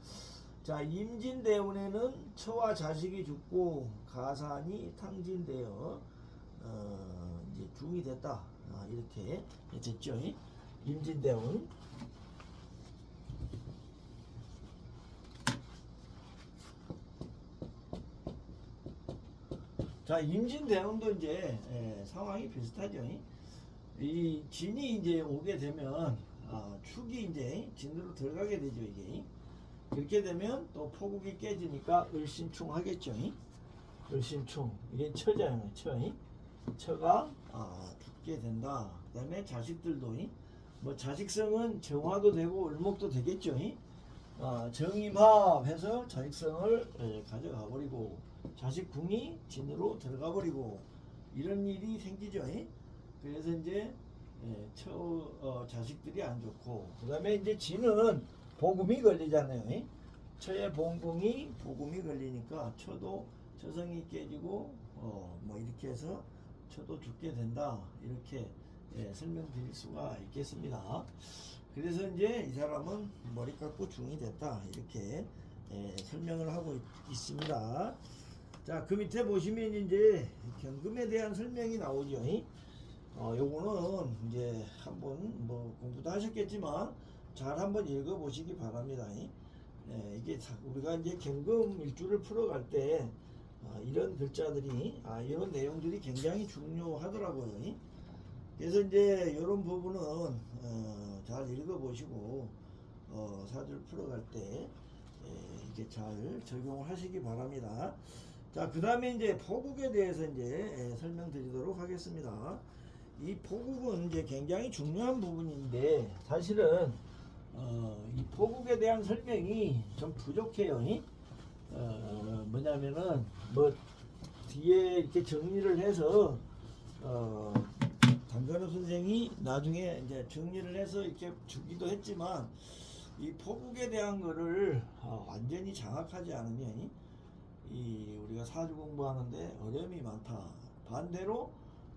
자, 임진대운에는 처와 자식이 죽고 가산이 탕진되어 이제 중이 됐다. 이렇게 됐죠. 임진대운. 자, 임진대운도 이제 상황이 비슷하죠. 이 진이 이제 오게 되면 축이 이제 진으로 들어가게 되죠. 이게 그렇게 되면 또 포국이 깨지니까 을신충 하겠죠. 을신충, 이게 처잖아요. 처가 죽게 된다. 그 다음에 자식들도 뭐 자식성은 정화도 되고 을목도 되겠죠. 정임합해서 자식성을 가져가 버리고 자식궁이 진으로 들어가 버리고 이런 일이 생기죠. 그래서 이제 자식들이 안 좋고, 그 다음에 이제 진은 복음이 걸리잖아요. 처의 봉궁이 복음이 걸리니까 처도 처성이 깨지고 뭐 이렇게 해서 쳐도 죽게 된다 이렇게 설명드릴 수가 있겠습니다. 그래서 이제 이 사람은 머리 깎고 중이 됐다 이렇게 설명을 하고 있습니다. 자, 그 밑에 보시면 이제 경금에 대한 설명이 나오죠. 요거는 이제 한번 뭐 공부도 하셨겠지만 잘 한번 읽어 보시기 바랍니다. 이게 우리가 이제 경금 일주를 풀어갈 때 이런 글자들이 이런 내용들이 굉장히 중요하더라고요. 그래서 이제 이런 부분은 잘 읽어 보시고 사주를 풀어갈 때 이게 잘 적용을 하시기 바랍니다. 자, 그 다음에 이제 포국에 대해서 이제 설명드리도록 하겠습니다. 이 포국은 이제 굉장히 중요한 부분인데 사실은 이 포국에 대한 설명이 좀 부족해요. 뭐냐면은 뭐 뒤에 이렇게 정리를 해서 단간호 선생이 나중에 이제 정리를 해서 이렇게 주기도 했지만 이 포국에 대한 거를 완전히 장악하지 않으면 우리가 사주 공부하는데 어려움이 많다. 반대로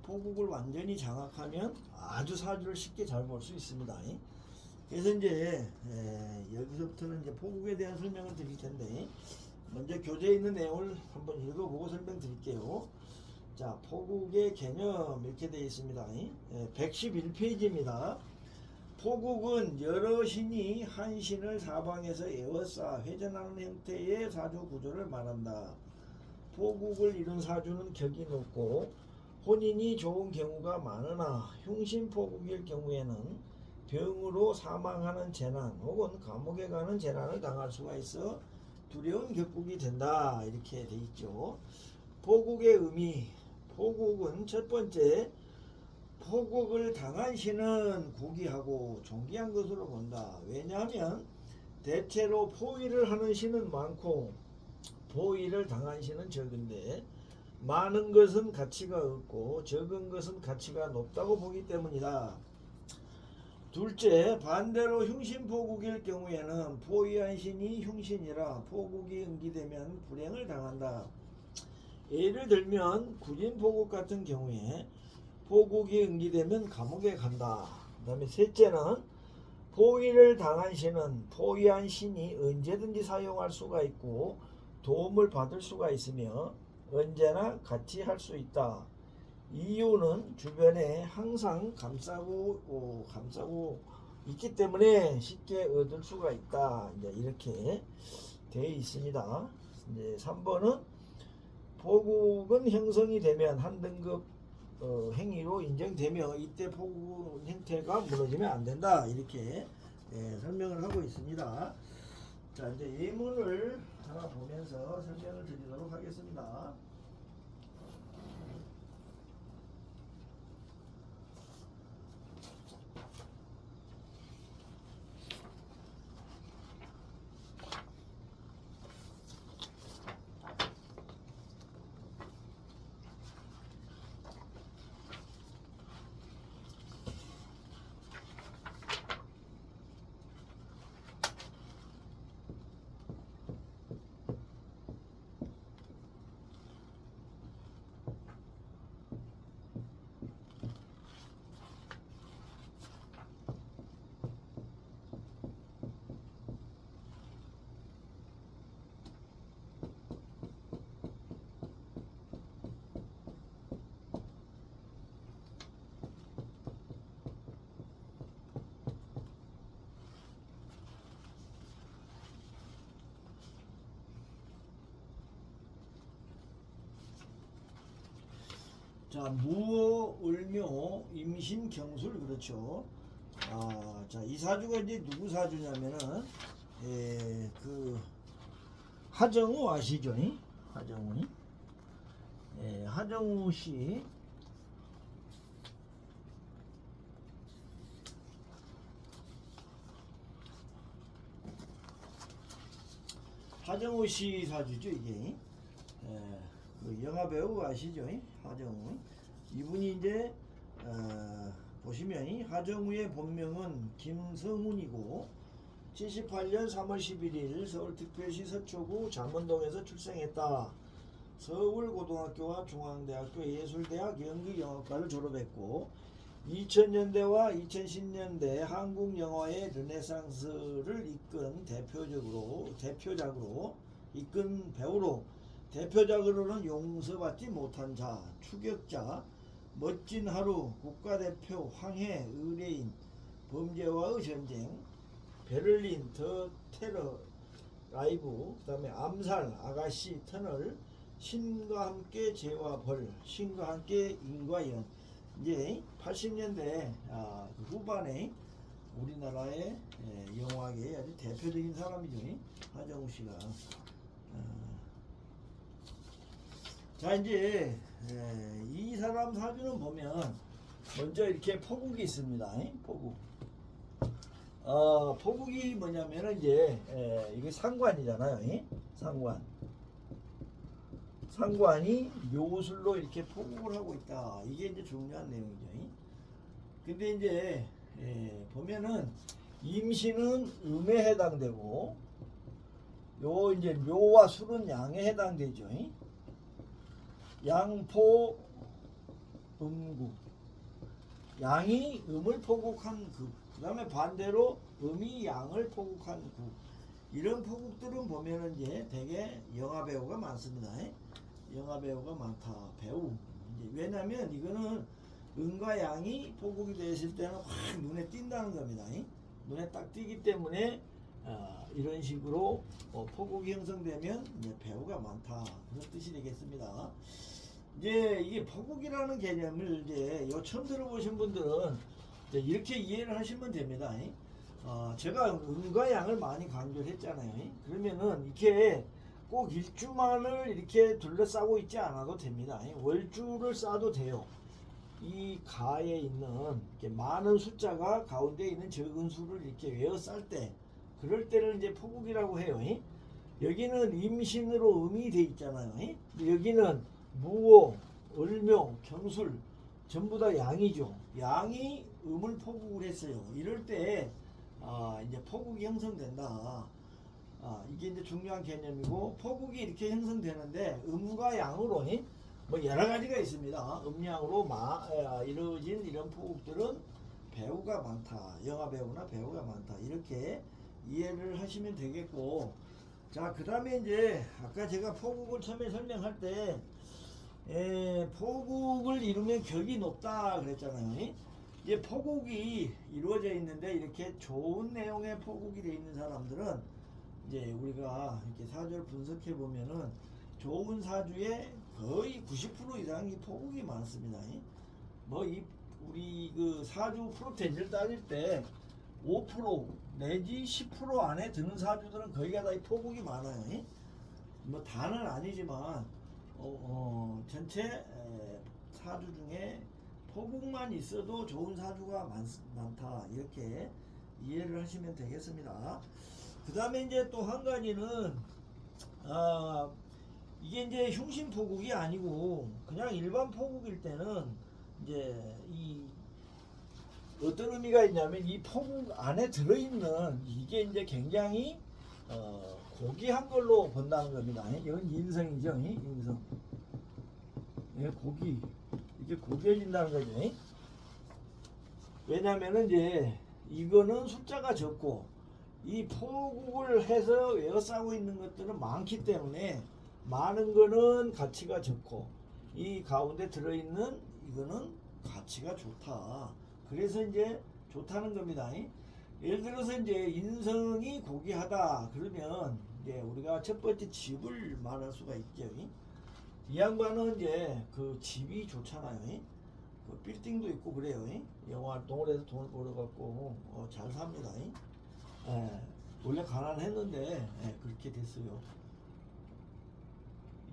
포국을 완전히 장악하면 아주 사주를 쉽게 잘 볼 수 있습니다. 그래서 이제 여기서부터는 이제 포국에 대한 설명을 드릴 텐데 먼저 교재에 있는 내용을 한번 읽어보고 설명드릴게요. 자, 포국의 개념 이렇게 되어 있습니다. 111페이지입니다. 포국은 여러 신이 한 신을 사방에서 에워싸 회전하는 형태의 사주 구조를 말한다. 포국을 이룬 사주는 격이 높고 혼인이 좋은 경우가 많으나 흉신포국일 경우에는 병으로 사망하는 재난 혹은 감옥에 가는 재난을 당할 수가 있어 두려운 격국이 된다 이렇게 돼 있죠. 포국의 의미, 포국은 첫 번째 포국을 당한 신은 고귀하고 존귀한 것으로 본다. 왜냐하면 대체로 포위를 하는 신은 많고 포위를 당한 신은 적은데 많은 것은 가치가 없고 적은 것은 가치가 높다고 보기 때문이다. 둘째, 반대로 흉신포국일 경우에는 포위한 신이 흉신이라 포국이 응기되면 불행을 당한다. 예를 들면 구진포국 같은 경우에 포국이 응기되면 감옥에 간다. 그 다음에 셋째는 포위를 당한 신은 포위한 신이 언제든지 사용할 수가 있고 도움을 받을 수가 있으며 언제나 같이 할 수 있다. 이유는 주변에 항상 감싸고 있기 때문에 쉽게 얻을 수가 있다. 이제 이렇게 되어 있습니다. 이제 3번은 포국은 형성이 되면 한 등급 행위로 인정되며 이때 포국 형태가 무너지면 안 된다. 이렇게 설명을 하고 있습니다. 자, 이제 예문을 하나 보면서 설명을 드리도록 하겠습니다. 자, 무어, 을묘, 임신, 경술 그렇죠. 자, 이 사주가 이제 누구 사주냐면은 그 하정우 아시죠? 하정우. 하정우 씨. 하정우 씨 사주죠 이게. 그 영화 배우 아시죠? 하정우. 이분이 이제 보시면 하정우의 본명은 김성훈이고 78년 3월 11일 서울특별시 서초구 잠원동에서 출생했다. 서울고등학교와 중앙대학교 예술대학 연기영화과를 졸업했고 2000년대와 2010년대 한국 영화의 르네상스를 이끈 대표작으로 이끈 배우로 대표작으로는 용서받지 못한 자, 추격자, 멋진 하루, 국가대표, 황해, 의뢰인, 범죄와의 전쟁, 베를린, 더 테러, 라이브, 그 다음에 암살, 아가씨, 터널, 신과 함께 죄와 벌, 신과 함께 인과 연. 이제 80년대 후반에 우리나라의 영화계의 아주 대표적인 사람이죠. 하정우 씨가. 자, 이제 이 사람 사주는 보면 먼저 이렇게 포국이 있습니다. 포국. 포국이 뭐냐면은 이제 이게 상관이잖아요. 상관이 묘술로 이렇게 포국을 하고 있다. 이게 이제 중요한 내용이죠. 근데 이제 보면은 임신은 음에 해당되고 요 이제 묘와 술은 양에 해당되죠. 양포 음구. 양이 음을 포국한 그 다음에 반대로 음이 양을 포국한 국. 이런 포국들은 보면은 이제 되게 영화 배우가 많습니다. 영화 배우가 많다. 배우. 이제 왜냐면 이거는 음과 양이 포국이 되었을 때는 확 눈에 띈다는 겁니다. 눈에 딱 띄기 때문에 이런 식으로 포국이 형성되면 이제 배우가 많다. 그런 뜻이 되겠습니다. 이제 이게 포국이라는 개념을 이제 처음 들어보신 분들은 이제 이렇게 이해를 하시면 됩니다. 제가 음과 양을 많이 강조를 했잖아요. 그러면은 이렇게 꼭 일주만을 이렇게 둘러싸고 있지 않아도 됩니다. 월주를 싸도 돼요. 이 가에 있는 이렇게 많은 숫자가 가운데 있는 적은 수를 이렇게 외어 쌀 때, 그럴 때를 이제 포국이라고 해요. 여기는 임신으로 음이 돼 있잖아요. 여기는 무오, 을묘, 경술 전부 다 양이죠. 양이 음을 포국을 했어요. 이럴 때 이제 포국이 형성된다. 이게 이제 중요한 개념이고, 포국이 이렇게 형성되는데 음과 양으로 뭐 여러 가지가 있습니다. 음양으로 이루어진 이런 포국들은 배우가 많다. 영화 배우나 배우가 많다. 이렇게 이해를 하시면 되겠고, 자, 그 다음에 이제 아까 제가 포국을 처음에 설명할 때 포국을 이루면 격이 높다 그랬잖아요. 이제 포국이 이루어져 있는데 이렇게 좋은 내용의 포국이 되어 있는 사람들은 이제 우리가 이렇게 사주를 분석해 보면은 좋은 사주에 거의 90% 이상이 포국이 많습니다. 뭐 우리 그 사주 프로테이지를 따질 때 5% 내지 10% 안에 드는 사주들은 거의가 다 포국이 많아요. 뭐 다는 아니지만 전체 사주 중에 포국만 있어도 좋은 사주가 많다. 이렇게 이해를 하시면 되겠습니다. 그 다음에 이제 또 한 가지는 이게 이제 흉신포국이 아니고 그냥 일반 포국일 때는 이제 이 어떤 의미가 있냐면 이 포국 안에 들어있는 이게 이제 굉장히 고귀한 걸로 본다는 겁니다. 이건 인성이죠. 인성. 고귀. 이게 고귀해진다는 거죠. 왜냐면은 이제 이거는 숫자가 적고 이 포국을 해서 외워싸고 있는 것들은 많기 때문에 많은 거는 가치가 적고 이 가운데 들어있는 이거는 가치가 좋다. 그래서 이제 좋다는 겁니다. 예를 들어서 이제 인성이 고귀하다 그러면 이제 우리가 첫 번째 집을 말할 수가 있죠. 이 양반은 이제 그 집이 좋잖아요. 그 빌딩도 있고 그래요. 영화 활동을 해서 돈을 벌어갖고 잘 삽니다. 원래 가난했는데 그렇게 됐어요.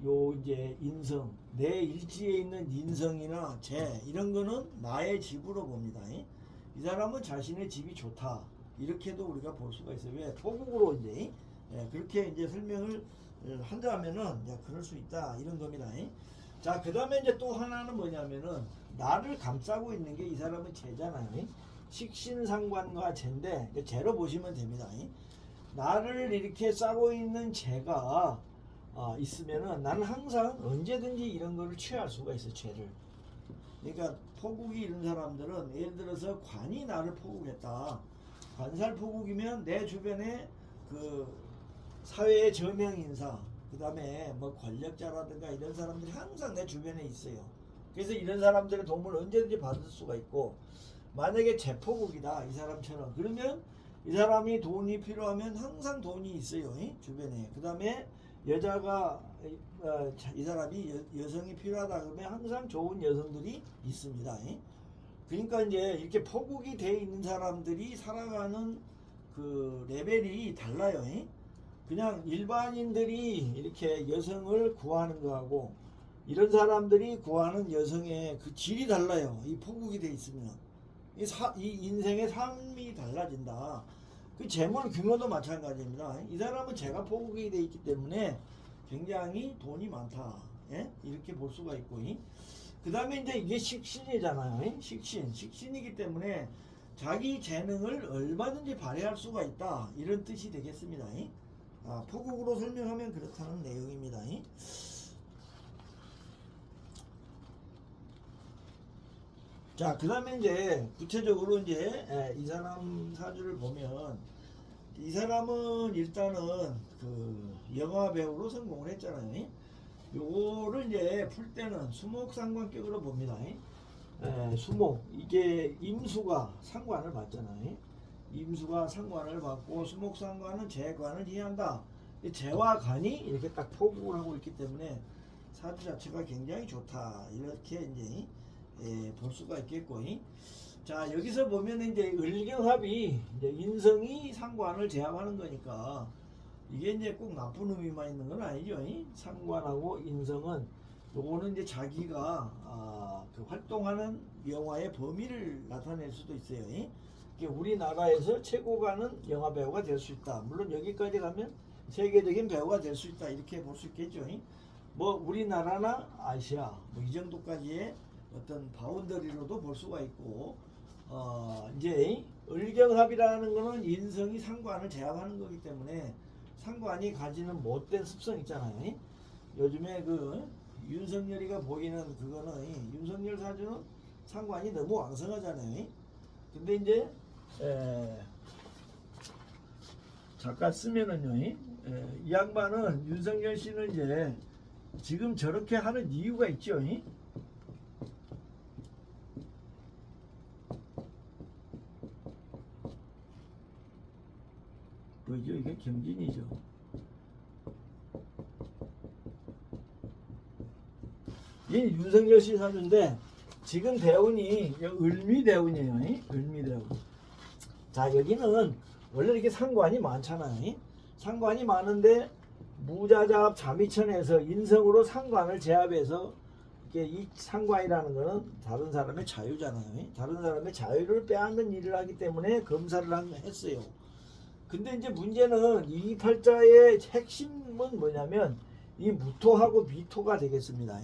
요 이제 인성, 내 일지에 있는 인성이나 재 이런 거는 나의 집으로 봅니다. 이 사람은 자신의 집이 좋다. 이렇게도 우리가 볼 수가 있어요. 왜? 포국으로 이제 그렇게 이제 설명을 한다면은 그럴 수 있다 이런 겁니다. 자, 그 다음에 이제 또 하나는 뭐냐면은 나를 감싸고 있는 게 이 사람은 재잖아요. 식신상관과 재인데 재로 보시면 됩니다. 나를 이렇게 싸고 있는 재가 있으면은 나는 항상 언제든지 이런 거를 취할 수가 있어, 죄를. 그러니까 포국이 이런 사람들은 예를 들어서 관이 나를 포국했다. 관살 포국이면 내 주변에 그 사회의 저명 인사, 그 다음에 뭐 권력자라든가 이런 사람들이 항상 내 주변에 있어요. 그래서 이런 사람들의 도움을 언제든지 받을 수가 있고, 만약에 제포국이다 이 사람처럼, 그러면 이 사람이 돈이 필요하면 항상 돈이 있어요, 주변에. 그 다음에 여자가 이 사람이 여성이 필요하다 그러면 항상 좋은 여성들이 있습니다. 그러니까 이제 이렇게 포국이 돼 있는 사람들이 살아가는 그 레벨이 달라요. 그냥 일반인들이 이렇게 여성을 구하는 거하고 이런 사람들이 구하는 여성의 그 질이 달라요. 이 포국이 돼 있으면 이 인생의 삶이 달라진다. 그 재물 규모도 마찬가지입니다. 이 사람은 제가 포국이 돼 있기 때문에 굉장히 돈이 많다. 이렇게 볼 수가 있고, 그 다음에 이제 이게 식신이잖아요. 식신이기 때문에 자기 재능을 얼마든지 발휘할 수가 있다. 이런 뜻이 되겠습니다. 포국으로 설명하면 그렇다는 내용입니다. 자, 그 다음에 이제 구체적으로 이제 이 사람 사주를 보면 이 사람은 일단은 그 영화 배우로 성공을 했잖아요. 요거를 이제 풀 때는 수목상관격으로 봅니다. 수목, 이게 임수가 상관을 받잖아요. 임수가 상관을 받고 수목상관은 재관을 희한다. 재와 간이 이렇게 딱 포국을 하고 있기 때문에 사주 자체가 굉장히 좋다. 이렇게 이제 볼 수가 있겠고, 자, 여기서 보면 이제 을경합이 이제 인성이 상관을 제압하는 거니까 이게 이제 꼭 나쁜 의미만 있는 건 아니죠. 상관하고 인성은 요거는 이제 자기가 그 활동하는 영화의 범위를 나타낼 수도 있어요. 우리나라에서 최고 가는 영화 배우가 될 수 있다. 물론 여기까지 가면 세계적인 배우가 될 수 있다. 이렇게 볼 수 있겠죠. 뭐 우리나라나 아시아 뭐 이 정도까지의 어떤 바운더리로도 볼 수가 있고, 이제 을경합이라는 거는 인성이 상관을 제압하는 거기 때문에 상관이 가지는 못된 습성 있잖아요. 요즘에 그 윤석열이가 보이는 그거는 윤석열 사주는 상관이 너무 왕성하잖아요. 근데 이제 잠깐 쓰면은요, 이 양반은 윤석열 씨는 이제 지금 저렇게 하는 이유가 있죠. 뭐죠? 이게 경진이죠. 이 윤석열 씨 사주인데 지금 대운이 을미대운이에요. 을미대운. 자, 여기는 원래 이렇게 상관이 많잖아요. 상관이 많은데 무자잡 자미천에서 인성으로 상관을 제압해서 이게 이 상관이라는 거는 다른 사람의 자유잖아요. 다른 사람의 자유를 빼앗는 일을 하기 때문에 검사를 했어요. 근데 이제 문제는 이 팔자의 핵심은 뭐냐면 이 무토하고 미토가 되겠습니다.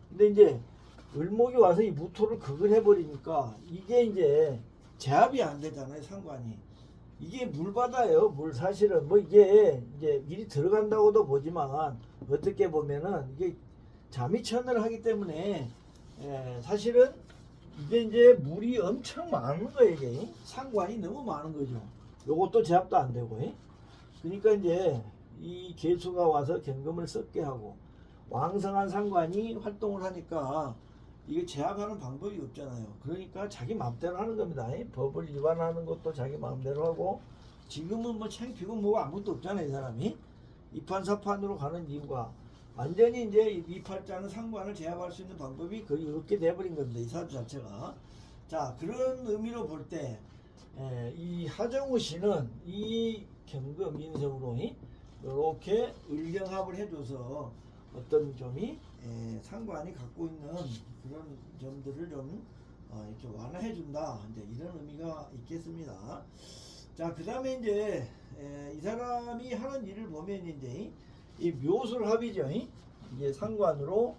근데 이제 을목이 와서 이 무토를 극을 해버리니까 이게 이제 제압이 안 되잖아요, 상관이. 이게 물바다예요, 물. 사실은 뭐 이게 이제 미리 들어간다고도 보지만 어떻게 보면은 이게 자미천을 하기 때문에 사실은 이게 이제 물이 엄청 많은 거예요. 이게 상관이 너무 많은 거죠. 요것도 제압도 안 되고, 그러니까 이제 이 개수가 와서 경금을 썩게 하고 왕성한 상관이 활동을 하니까 이게 제압하는 방법이 없잖아요. 그러니까 자기 마음대로 하는 겁니다. 법을 위반하는 것도 자기 마음대로 하고, 지금은 뭐 창피고 뭐 아무것도 없잖아요, 이 사람이. 이판사판으로 가는 이유가 완전히 이제 이 팔자는 상관을 제압할 수 있는 방법이 거의 없게 돼버린 겁니다, 이 사주 자체가. 자, 그런 의미로 볼 때 이 하정우 씨는 이 경금 인성으로 이렇게 을경합을 해줘서 어떤 점이 상관이 갖고 있는 그런 점들을 좀 이렇게 완화해 준다, 이제 이런 의미가 있겠습니다. 자, 그 다음에 이제 이 사람이 하는 일을 보면 이제 이 묘술합이죠. 이게 상관으로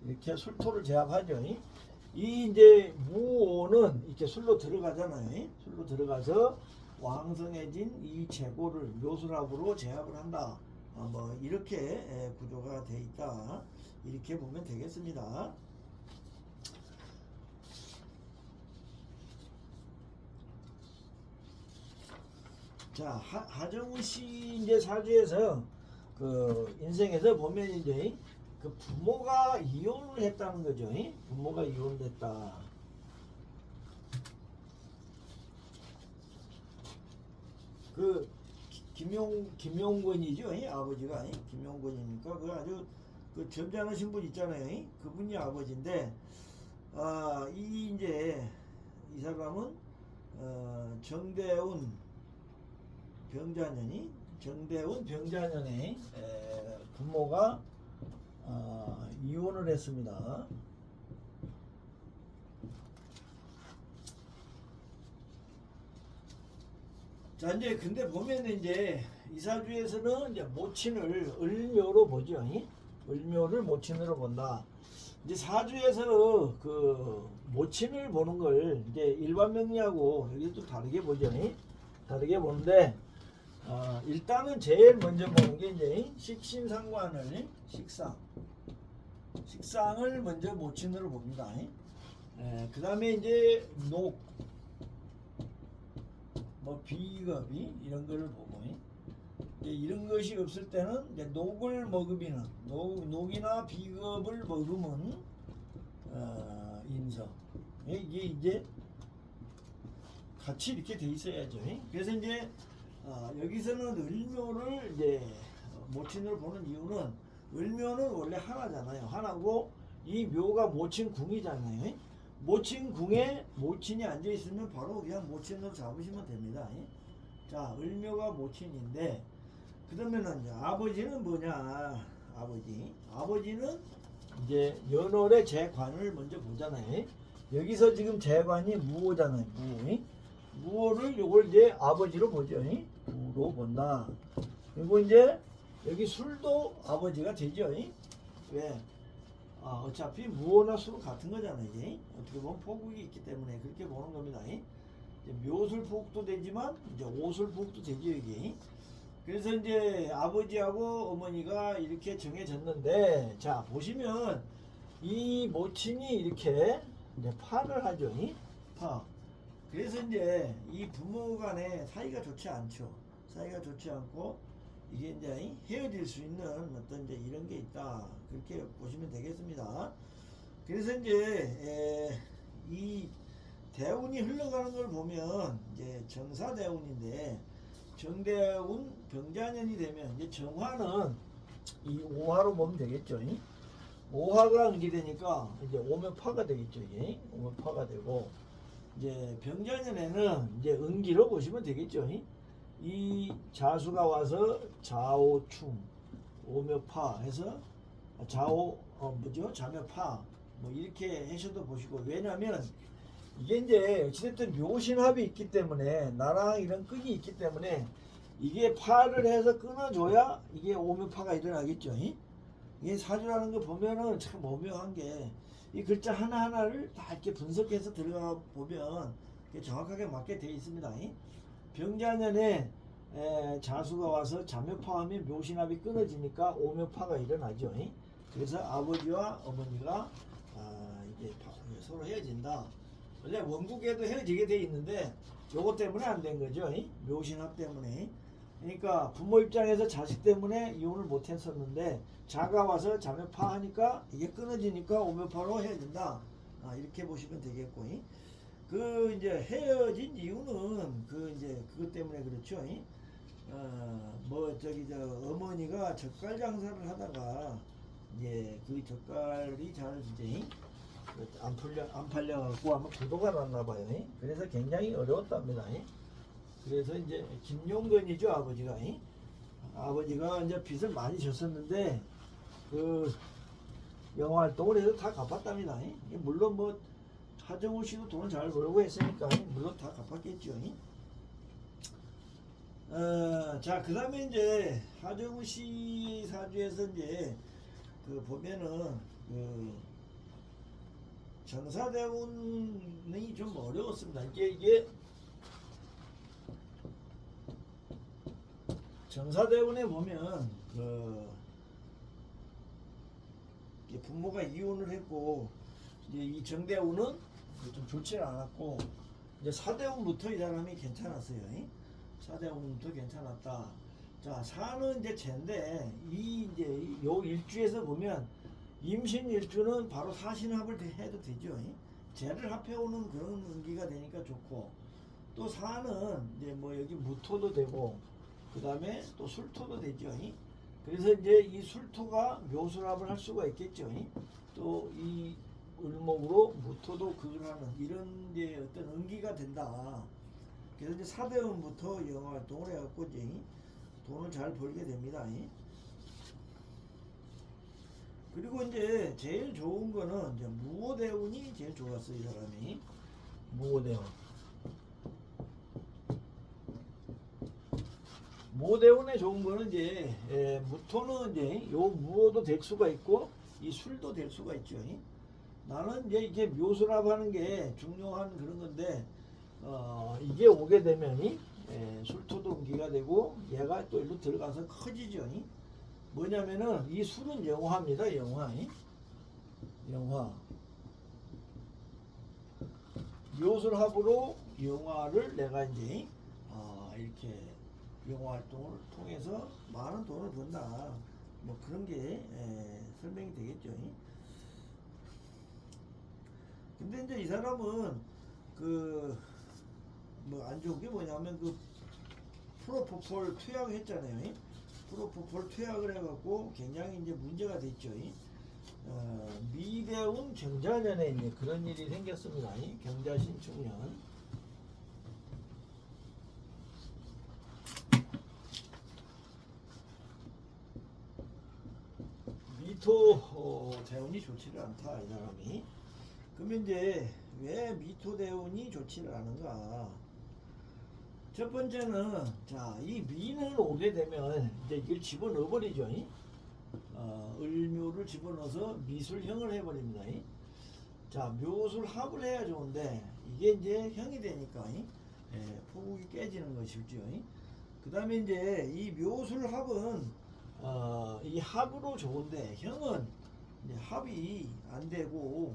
이렇게 술토를 제압하죠. 이 이제 무오는 이렇게 술로 들어가잖아요. 술로 들어가서 왕성해진 이 재고를 묘술합으로 제압을 한다. 뭐 이렇게 구조가 돼 있다. 이렇게 보면 되겠습니다. 자, 하정우 씨 이제 사주에서 그 인생에서 보면 이제 그 부모가 이혼을 했다는 거죠. 부모가 이혼을 했다. 그 김용건이죠. 아버지가 김용건이니까 그 아주 그 점잖으신 분 있잖아요. 그분이 아버지인데 이 이제 이 사람은 정대운 병자년의 부모가 이혼을 했습니다. 자, 이제 근데 보면은 이제 이사주에서는 이제 모친을 을묘로 보죠. 을묘를 모친으로 본다. 이제 사주에서 그 모친을 보는 걸 이제 일반 명리하고 여기 또 다르게 보죠. 다르게 보는데 일단은 제일 먼저 보는 게 이제 식신상관을 식상을 먼저 모친으로 봅니다. 그 다음에 이제 뭐 비겁이 이런 거를 보고 이제 이런 것이 없을 때는 이제 녹을 먹으면 녹이나 비겁을 먹으면 인서 이게 이제 같이 이렇게 돼 있어야죠. 그래서 이제 여기서는 을묘를 이제 모친으로 보는 이유는 을묘는 원래 하나잖아요. 하나고 이 묘가 모친궁이잖아요. 모친궁에 모친이 앉아 있으면 바로 그냥 모친으로 잡으시면 됩니다. 자, 을묘가 모친인데 그러면은 이제 아버지는 뭐냐? 아버지는 이제 연월의 재관을 먼저 보잖아요. 여기서 지금 재관이 무호잖아요. 무호를 요걸 이제 아버지로 보죠. 무로 본다. 그리고 이제 여기 술도 아버지가 되죠. 왜? 어차피 무호나 술 같은 거잖아요. 이제 어떻게 보면 포국이 있기 때문에 그렇게 보는 겁니다. 이제 묘술 포국도 되지만 이제 오술 포국도 되죠. 이게. 그래서 이제 아버지하고 어머니가 이렇게 정해졌는데, 자 보시면 이 모친이 이렇게 이제 파를 하죠. 파. 그래서 이제 이 부모 간에 사이가 좋지 않죠. 사이가 좋지 않고 이게 이제 헤어질 수 있는 어떤 이제 이런 게 있다. 그렇게 보시면 되겠습니다. 그래서 이제 이 대운이 흘러가는 걸 보면 이제 정사대운인데 정대운 병자년이 되면 이제 정화는 이 오화로 보면 되겠죠. 오화가 응기되니까 이제 오묘파가 되겠죠. 이게 오묘파가 되고 이제 병자년에는 이제 응기로 보시면 되겠죠. 이 자수가 와서 자오충 오묘파 해서 자묘파 뭐 이렇게 하셔도 보시고, 왜냐면 이게 이제 어찌됐든 묘신합이 있기 때문에 나랑 이런 끈이 있기 때문에 이게 파를 해서 끊어줘야 이게 오묘파가 일어나겠죠. 이게 사주라는 거 보면은 참 오묘한 게 이 글자 하나하나를 다 이렇게 분석해서 들어가 보면 정확하게 맞게 되어 있습니다. 병자년에 자수가 와서 자묘파하면 묘신합이 끊어지니까 오묘파가 일어나죠. 그래서 아버지와 어머니가 이게 서로 헤어진다. 원래 원국에도 헤어지게 돼 있는데 요거 때문에 안 된 거죠. 묘신합 때문에. 그러니까 부모 입장에서 자식 때문에 이혼을 못 했었는데 자가 와서 자묘파 하니까 이게 끊어지니까 오묘파로 헤어진다. 이렇게 보시면 되겠고, 그 이제 헤어진 이유는 그 이제 그것 때문에 그렇죠. 뭐 저기 저 어머니가 젓갈 장사를 하다가 이제 그 젓갈이 잘 이제 안 팔려갖고 아마 부도가 났나 봐요. 그래서 굉장히 어려웠답니다. 그래서 이제 김용건이죠, 아버지가. 아버지가 이제 빚을 많이 졌었는데 그 영화 활동을 해서 다 갚았답니다. 물론 뭐 하정우 씨도 돈을 잘 벌고 했으니까 물론 다 갚았겠죠. 자, 그 다음에 이제 하정우 씨 사주에서 이제 그 보면은 그 정사대운이 좀 어려웠습니다. 이게 정사대운에 보면 이게 부모가 이혼을 했고 이제 이 정대운은 좀 좋지 않았고 이제 사대운부터 이 사람이 괜찮았어요. 사대운부터 괜찮았다. 자, 사는 이제 쟤인데 이 이제 요 일주에서 보면 임신 일주는 바로 사신합을 해도 되죠. 쟤를 합해오는 그런 운기가 되니까 좋고 또 사는 이제 뭐 여기 무토도 되고 그 다음에 또 술토도 되죠. 그래서 이제 이 술토가 묘술합을 할 수가 있겠죠. 또 이 을목으로 무토도 극을 하는 이런 이제 어떤 운기가 된다. 그래서 이제 사대운부터 영화 활동을 해갖고 이제 돈을 잘 벌게 됩니다. 그리고 이제 제일 좋은 거는 이제 무오대운이 제일 좋았어. 이 사람이 무오대운. 무오대운에 좋은 거는 이제 무토는 이제 요 무오도 될 수가 있고 이 술도 될 수가 있죠. 나는 이제 이게 묘술합하는 게 중요한 그런 건데 이게 오게 되면 술토도 운기가 되고 얘가 또 일로 들어가서 커지죠. 뭐냐면은 이 술은 영화입니다. 영화. 묘술합으로 영화를 내가 이제 이렇게 영화 활동을 통해서 많은 돈을 번다. 뭐 그런 게 설명이 되겠죠. 근데 이제 이 사람은 뭐 안 좋은 게 뭐냐면 프로포폴 투약을 했잖아요. 프로포폴 투약을 해갖고 굉장히 이제 문제가 됐죠. 미대운 경자년에 이제 그런 일이 생겼습니다. 경자신축년. 미토 대운이 좋지를 않다. 이 사람이. 그러면 이제 왜 미토 대운이 좋지를 않은가? 첫 번째는 이 미는 오게 되면 이제 이걸 집어넣어 버리죠. 을묘를 집어넣어서 미술형을 해버립니다. 자, 묘술합을 해야 좋은데 이게 이제 형이 되니까 포국이 깨지는 것이죠. 그 다음에 이제 이 묘술합은 이 합으로 좋은데 형은 이제 합이 안 되고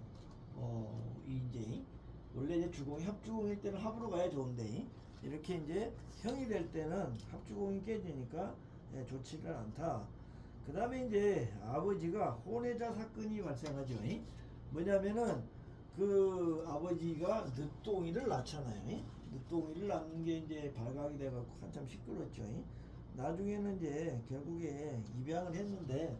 이제 원래 이제 주공이 합주공일 때는 합으로 가야 좋은데 이렇게 이제 형이 될 때는 합주공이 깨지니까 좋지를 않다. 그 다음에 이제 아버지가 혼외자 사건이 발생하죠. 뭐냐면은 그 아버지가 늦동이를 낳잖아요. 늦동이를 낳는 게 이제 발각이 돼갖고 한참 시끄럽죠. 나중에는 이제 결국에 입양을 했는데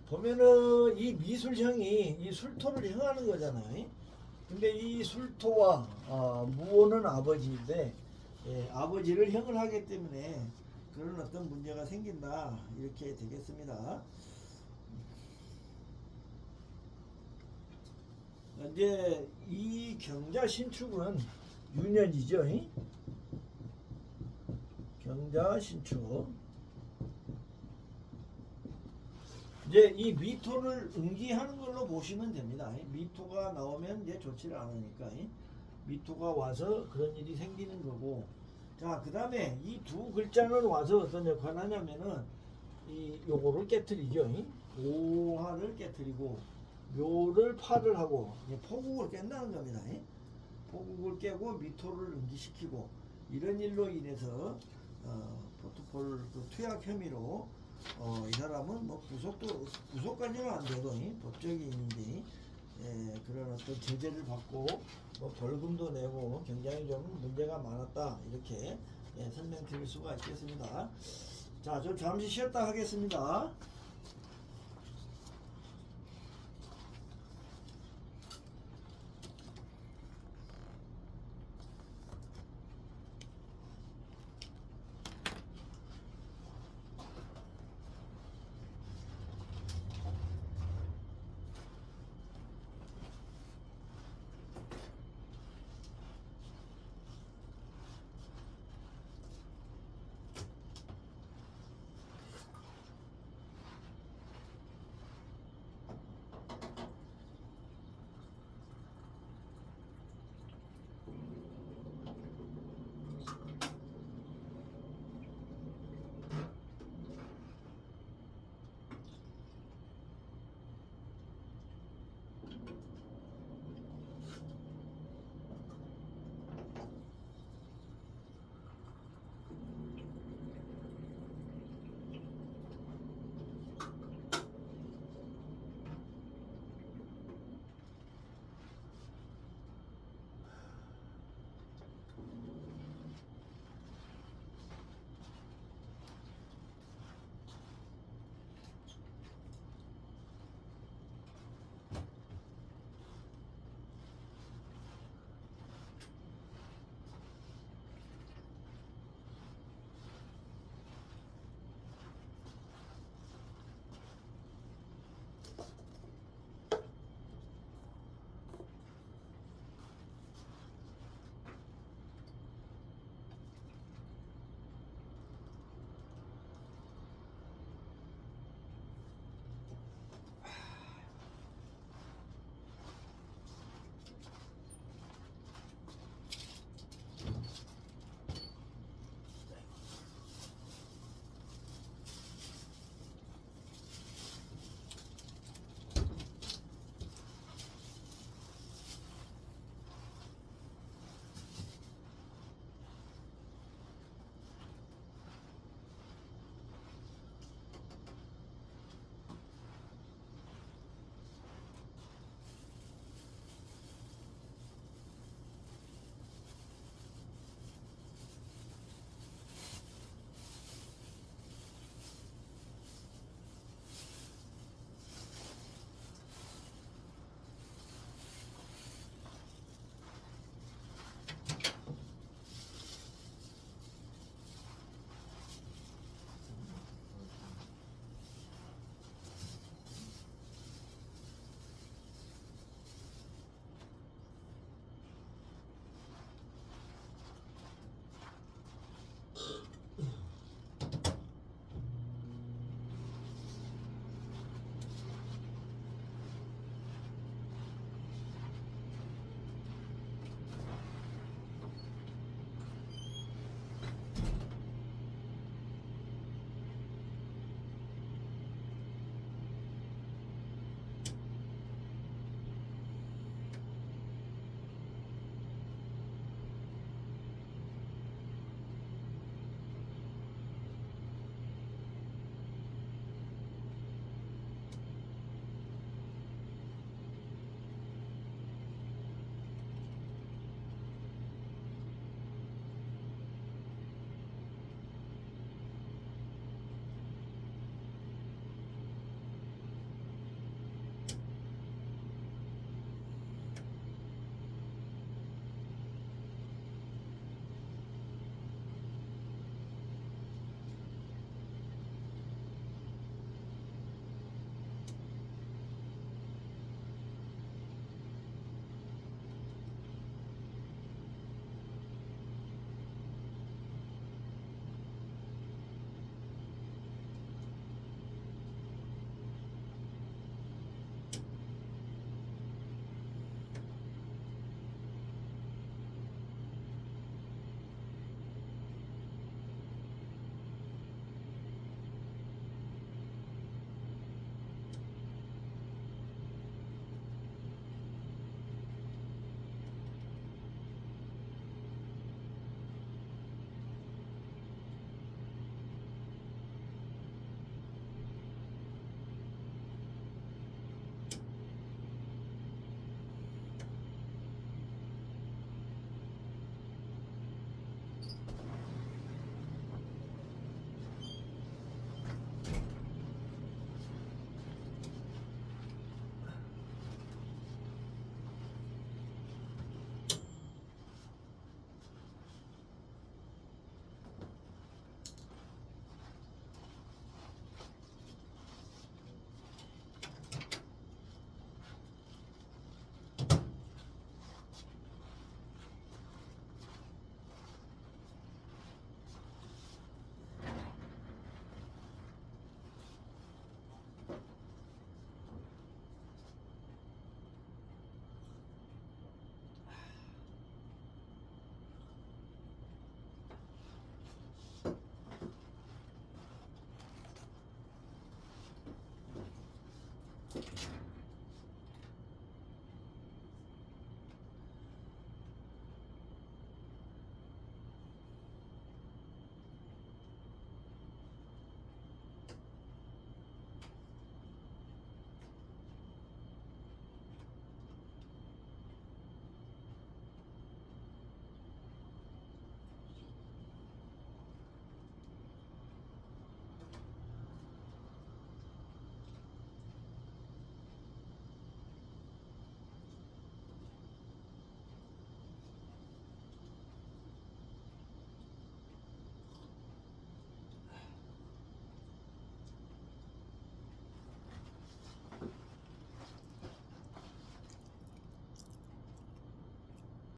보면은 이 미술형이 이 술토를 형하는 거잖아요. 근데 이 술토와 무오는 아버지인데 아버지를 형을 하기 때문에 그런 어떤 문제가 생긴다 이렇게 되겠습니다. 이제 이 경자신축은 유년이죠. 경자신축. 이제 이 미토를 응기하는 걸로 보시면 됩니다. 미토가 나오면 이제 좋지를 않으니까 미토가 와서 그런 일이 생기는 거고. 자, 그 다음에 이 두 글자는 와서 어떤 역할을 하냐면은 요거를 깨뜨리죠. 오화를 깨뜨리고 묘를 파를 하고 포국을 깬다는 겁니다. 포국을 깨고 미토를 응기시키고 이런 일로 인해서 포트폴 투약 혐의로 이 사람은 뭐 구속까지는 안 돼도 법적인인데 그런 어떤 제재를 받고 뭐 벌금도 내고 굉장히 좀 문제가 많았다 이렇게 설명드릴 수가 있겠습니다. 자, 좀 잠시 쉬었다 하겠습니다.